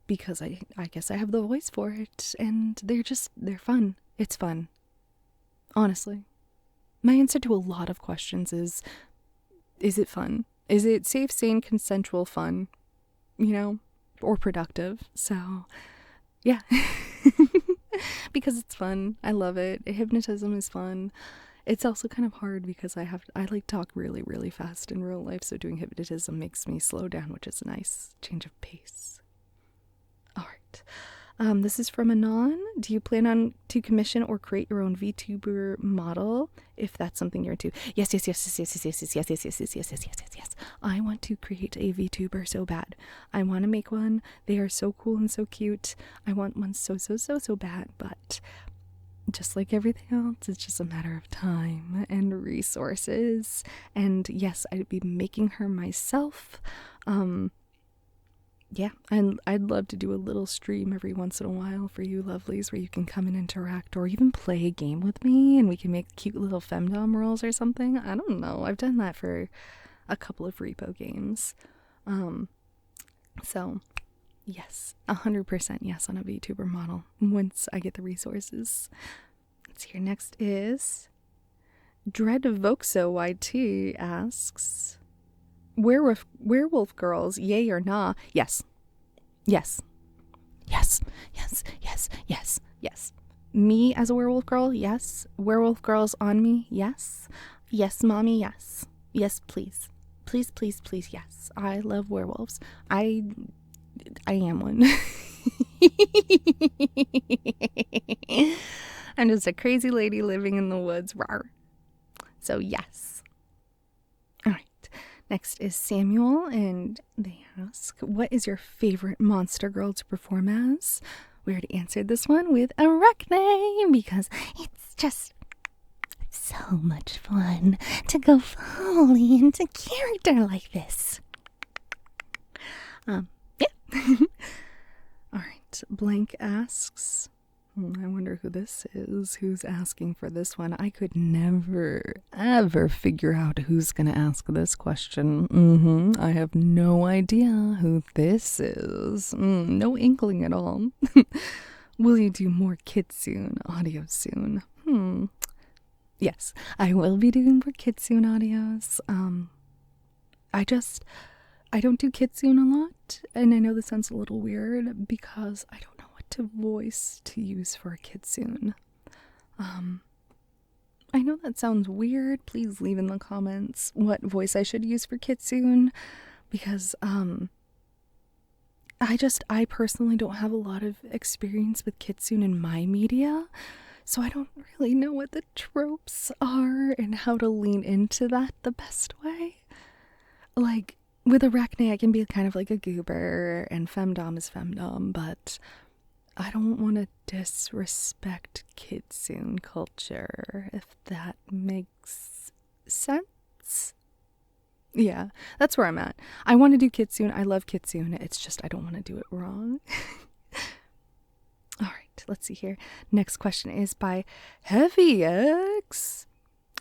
because I guess I have the voice for it, and they're fun. It's fun. Honestly. My answer to a lot of questions is it fun? Is it safe, sane, consensual fun? You know? Or productive. So, yeah. Because it's fun. I love it. Hypnotism is fun. It's also kind of hard because I like talk really, really fast in real life, so doing hypnotism makes me slow down, which is a nice change of pace. Alright. This is from Anon. Do you plan on to commission or create your own VTuber model if that's something you're into? Yes. I want to create a VTuber so bad. I want to make one. They are so cool and so cute. I want one so bad, but just like everything else, it's just a matter of time and resources. And yes, I'd be making her myself. Yeah, and I'd love to do a little stream every once in a while for you lovelies where you can come and interact, or even play a game with me and we can make cute little femdom rolls or something. I don't know. I've done that for a couple of repo games. So yes, 100% yes on a VTuber model once I get the resources. Let's see here. Next is Dreadvoxo YT asks, werewolf girls, yay or nah? Yes. Me as a werewolf girl, yes. Werewolf girls on me, yes. Yes, mommy, yes. Yes, please. Please, yes. I love werewolves. I am one. I'm just a crazy lady living in the woods. Rawr. So yes. Alright. Next is Samuel, and they ask, what is your favorite monster girl to perform as? We already answered this one with Arachne, because it's just so much fun to go fully into character like this. Yeah. Alright, Blank asks, I wonder who this is, who's asking for this one. I could never, ever figure out who's gonna ask this question. I have no idea who this is. No inkling at all. Will you do more Kitsune audio soon? Yes, I will be doing more Kitsune audios. I don't do Kitsune a lot, and I know this sounds a little weird because I don't know what voice to use for a Kitsune. I know that sounds weird. Please leave in the comments what voice I should use for Kitsune, because I personally don't have a lot of experience with Kitsune in my media, So I don't really know what the tropes are and how to lean into that the best way. Like, with Arachne, I can be kind of like a goober, and femdom is femdom, but I don't want to disrespect kitsune culture, if that makes sense. Yeah, that's where I'm at. I want to do kitsune. I love kitsune. It's just I don't want to do it wrong. All right, let's see here. Next question is by Heavy X.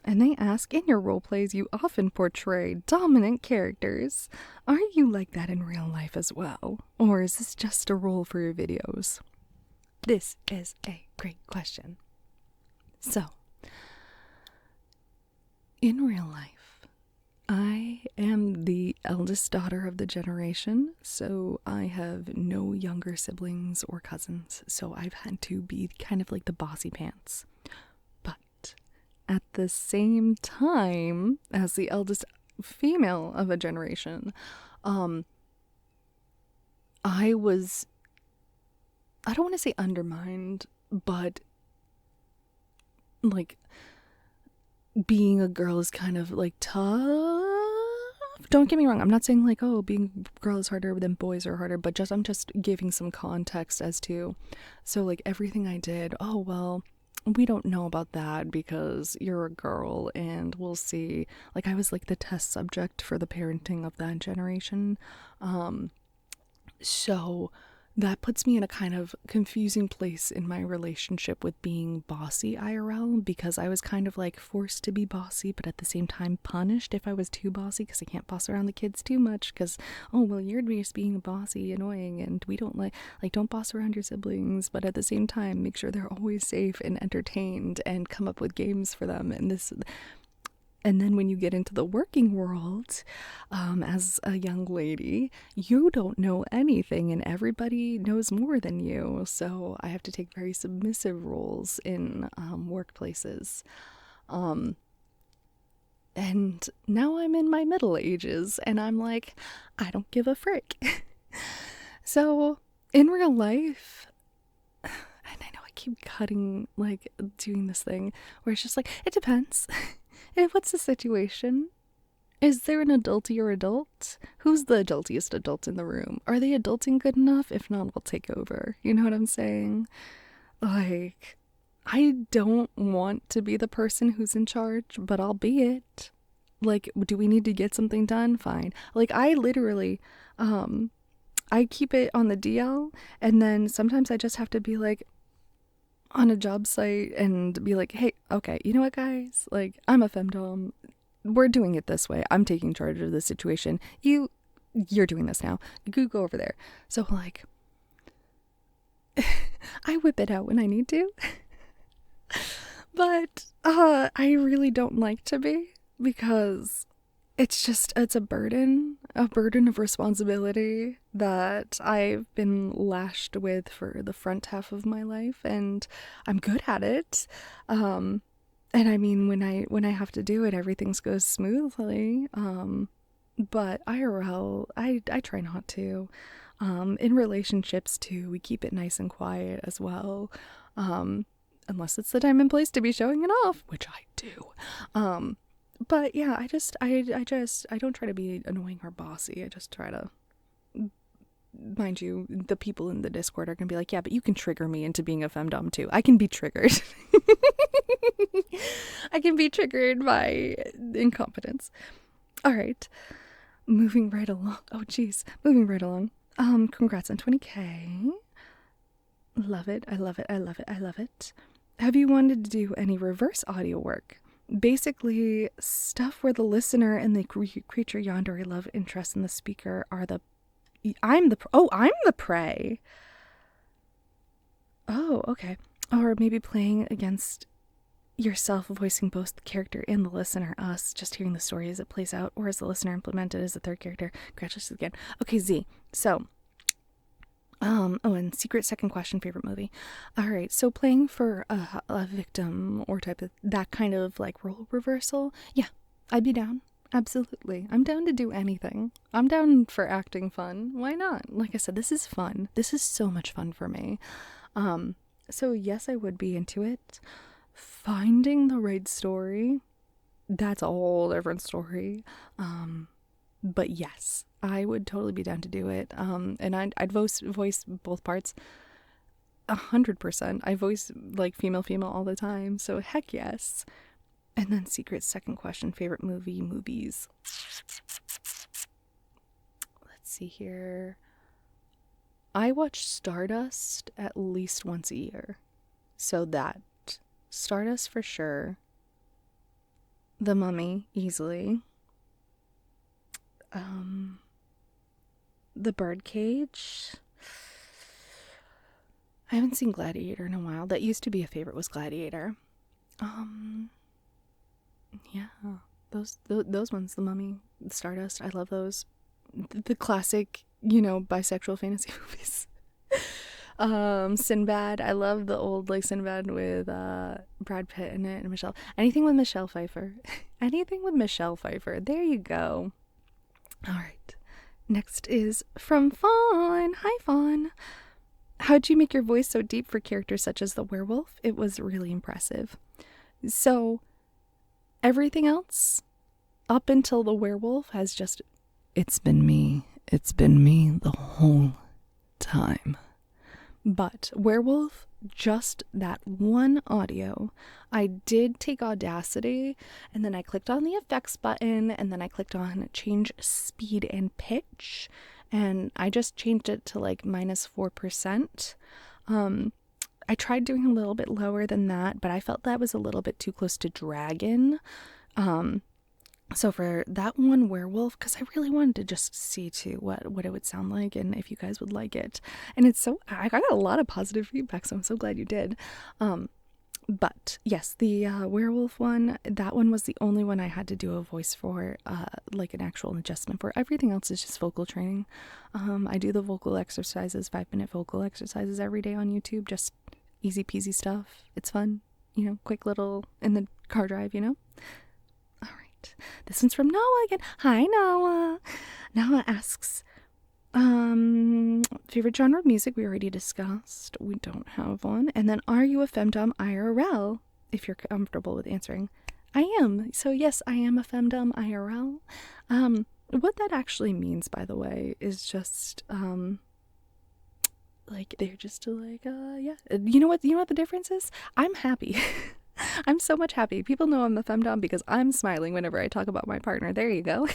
And they ask, in your role plays, you often portray dominant characters. Are you like that in real life as well? Or is this just a role for your videos? This is a great question. So, in real life, I am the eldest daughter of the generation, so I have no younger siblings or cousins, so I've had to be kind of like the bossy pants. But at the same time, as the eldest female of a generation, I don't want to say undermined, but like being a girl is kind of like tough. Don't get me wrong, I'm not saying like, oh, being a girl is harder than boys are harder, but I'm just giving some context as to, so like everything I did, oh well, we don't know about that because you're a girl and we'll see. Like I was like the test subject for the parenting of that generation. So that puts me in a kind of confusing place in my relationship with being bossy IRL, because I was kind of like forced to be bossy, but at the same time punished if I was too bossy, because I can't boss around the kids too much, because, oh, well, you're just being bossy, annoying, and we don't like don't boss around your siblings, but at the same time, make sure they're always safe and entertained and come up with games for them. And then when you get into the working world, as a young lady, you don't know anything and everybody knows more than you. So I have to take very submissive roles in workplaces. And now I'm in my middle ages and I'm like, I don't give a frick. So in real life, and I know I keep doing this thing where it's just like, it depends. What's the situation? Is there an adultier adult? Who's the adultiest adult in the room? Are they adulting good enough? If not, we'll take over. You know what I'm saying? Like, I don't want to be the person who's in charge, but I'll be it. Like, do we need to get something done? Fine. Like, I literally, I keep it on the DL, and then sometimes I just have to be like, on a job site and be like, hey, okay, you know what, guys? Like, I'm a femdom. We're doing it this way. I'm taking charge of the situation. You're doing this now. You go over there. So, like, I whip it out when I need to. But I really don't like to be, because it's a burden of responsibility that I've been lashed with for the front half of my life, and I'm good at it. And I mean, when I have to do it, everything goes smoothly. But IRL, I try not to. In relationships too, we keep it nice and quiet as well. Unless it's the time and place to be showing it off, which I do. But yeah, I don't try to be annoying or bossy. I just try to, mind you, the people in the Discord are gonna be like, yeah, but you can trigger me into being a femdom too. I can be triggered. I can be triggered by incompetence. All right, moving right along. Oh geez, moving right along. Congrats on 20K. Love it. I love it. I love it. I love it. Have you wanted to do any reverse audio work? Basically, stuff where the listener and the creature yonder love interest in the speaker are I'm the prey. Oh, okay. Or maybe playing against yourself, voicing both the character and the listener, us, just hearing the story as it plays out, or as the listener implemented as the third character. Congratulations again. Okay, Z. So, and secret second question, favorite movie. All right, so playing for a victim or type of that kind of like role reversal. Yeah, I'd be down. Absolutely. I'm down to do anything. I'm down for acting fun. Why not? Like I said, this is fun. This is so much fun for me. So yes, I would be into it. Finding the right story, that's a whole different story. But yes, I would totally be down to do it. And I'd voice both parts 100%. I voice like female all the time, so heck yes. And then secret second question, favorite movies. Let's see here. I watch Stardust at least once a year. So that Stardust for sure. The Mummy, easily. The Birdcage. I haven't seen Gladiator in a while. That used to be a favorite, was Gladiator. Yeah, those ones, The Mummy, Stardust, I love those. The classic, bisexual fantasy movies. Sinbad, I love the old like Sinbad with Brad Pitt in it and Michelle. Anything with Michelle Pfeiffer. Anything with Michelle Pfeiffer. There you go. All right. Next is from Fawn. Hi, Fawn. How'd you make your voice so deep for characters such as the werewolf? It was really impressive. So, everything else, up until the werewolf, has just, it's been me the whole time. But werewolf, just that one audio, I did take Audacity, and then I clicked on the effects button, and then I clicked on change speed and pitch, and I just changed it to like -4%. I tried doing a little bit lower than that, but I felt that was a little bit too close to dragon. So for that one werewolf, because I really wanted to just see too what it would sound like and if you guys would like it. And I got a lot of positive feedback, so I'm so glad you did. But yes, the werewolf one, that one was the only one I had to do a voice for, like an actual adjustment for. Everything else is just vocal training. I do the vocal exercises, 5-minute vocal exercises every day on YouTube, just easy peasy stuff. It's fun, quick little in the car drive, All right. This one's from Noah again. Hi, Noah. Noah asks, favorite genre of music we already discussed. We don't have one. And then, are you a femdom IRL? If you're comfortable with answering. I am. So yes, I am a femdom IRL. What that actually means, by the way, is just like they're just like yeah. You know what the difference is? I'm happy. I'm so much happy. People know I'm a femdom because I'm smiling whenever I talk about my partner. There you go.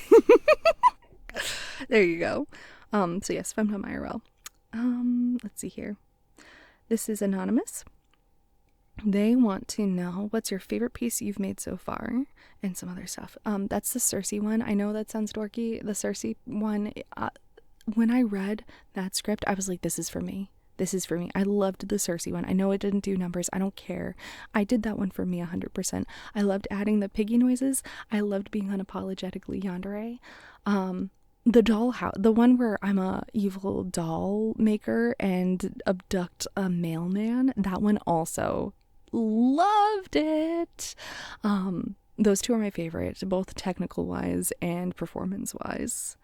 There you go. So yes, femdom IRL. Let's see here. This is anonymous. They want to know what's your favorite piece you've made so far and some other stuff. That's the Cersei one. I know that sounds dorky. The Cersei one, when I read that script, I was like, this is for me. This is for me. I loved the Cersei one. I know it didn't do numbers. I don't care. I did that one for me 100%. I loved adding the piggy noises. I loved being unapologetically yandere. The dollhouse, the one where I'm a evil doll maker and abduct a mailman, that one also loved it. Those two are my favorite, both technical wise and performance wise.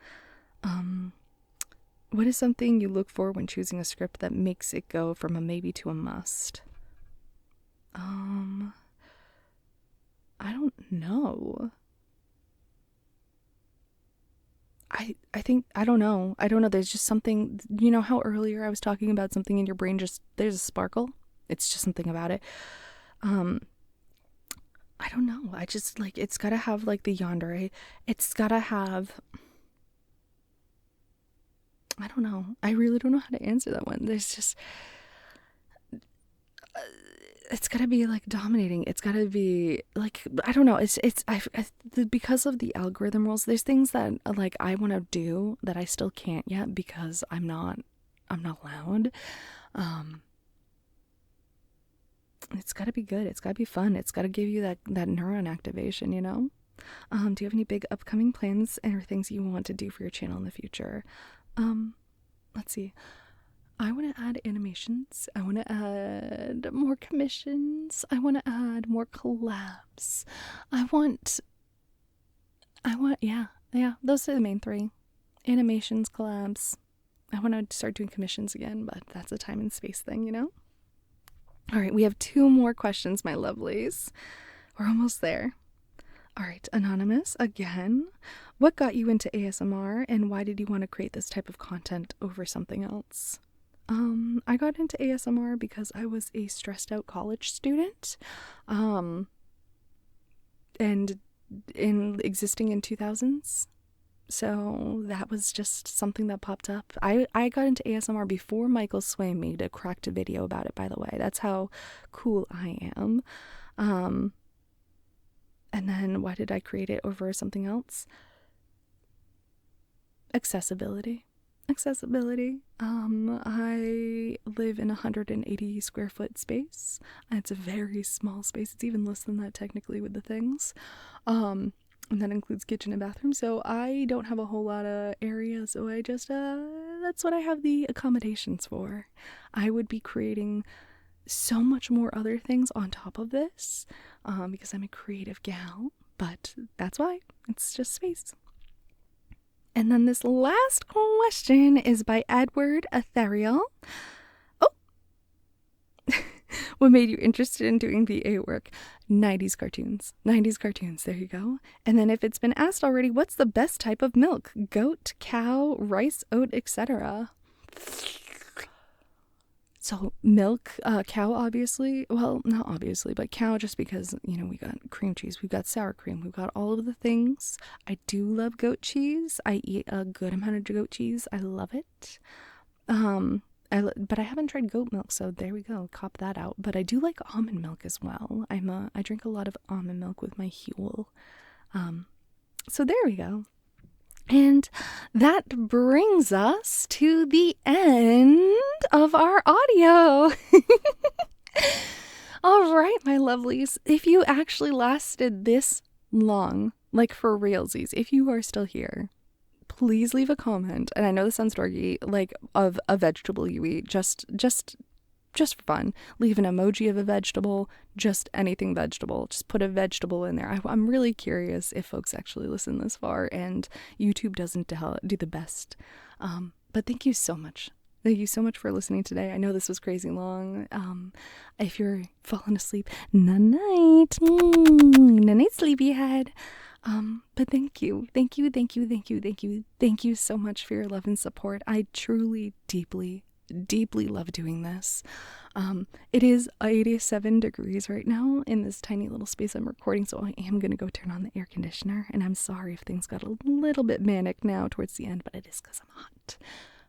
What is something you look for when choosing a script that makes it go from a maybe to a must? I don't know. I think, I don't know. There's just something, how earlier I was talking about something in your brain, just, there's a sparkle. It's just something about it. I don't know. I just, like, it's gotta have, like, the yandere. It's gotta have, I don't know. I really don't know how to answer that one. There's just, it's gotta be like dominating. It's gotta be like, I don't know. Because of the algorithm rules, there's things that like I want to do that I still can't yet because I'm not allowed. It's gotta be good. It's gotta be fun. It's gotta give you that neuron activation, Do you have any big upcoming plans or things you want to do for your channel in the future? Let's see. I want to add animations. I want to add more commissions. I want to add more collabs. Yeah, those are the main three. Animations, collabs. I want to start doing commissions again, but that's a time and space thing, All right, we have 2 more questions, my lovelies. We're almost there. All right, Anonymous, again. What got you into ASMR and why did you want to create this type of content over something else? I got into ASMR because I was a stressed out college student. And existing in 2000s. So that was just something that popped up. I got into ASMR before Michael Sway made a cracked video about it, by the way. That's how cool I am. And then why did I create it over something else? Accessibility. I live in a 180 square foot space. It's a very small space. It's even less than that technically with the things. And that includes kitchen and bathroom. So I don't have a whole lot of area. So I just, that's what I have the accommodations for. I would be creating so much more other things on top of this, because I'm a creative gal, but that's why. It's just space. And then this last question is by Edward Ethereal. Oh! What made you interested in doing VA work? 90s cartoons. 90s cartoons, there you go. And then if it's been asked already, what's the best type of milk? Goat, cow, rice, oat, etc. So milk, cow obviously, well, not obviously, but cow just because, you know, we got cream cheese, we've got sour cream, we've got all of the things. I do love goat cheese. I eat a good amount of goat cheese. I love it. But I haven't tried goat milk, so there we go, cop that out. But I do like almond milk as well. I drink a lot of almond milk with my Huel. So there we go. And that brings us to the end of our audio. All right, my lovelies. If you actually lasted this long, like for realsies, if you are still here, please leave a comment. And I know this sounds dorky, like of a vegetable you eat, just for fun. Leave an emoji of a vegetable, just anything vegetable. Just put a vegetable in there. I'm really curious if folks actually listen this far, and YouTube doesn't do the best. But thank you so much. Thank you so much for listening today. I know this was crazy long. If you're falling asleep, night, sleepyhead. But thank you so much for your love and support. I truly, deeply love doing this. It is 87 degrees right now in this tiny little space I'm recording, so I am gonna go turn on the air conditioner, and I'm sorry if things got a little bit manic now towards the end, but it is because I'm hot.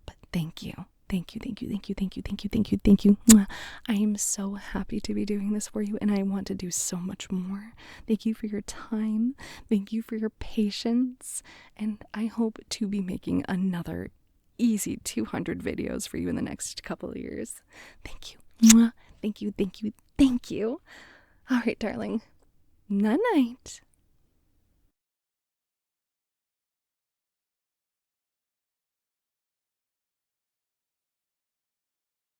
But thank you. Mwah. I am so happy to be doing this for you, and I want to do so much more. Thank you for your time. Thank you for your patience, and I hope to be making another easy 200 videos for you in the next couple of years. Thank you. Mwah. Thank you. All right, darling. Night.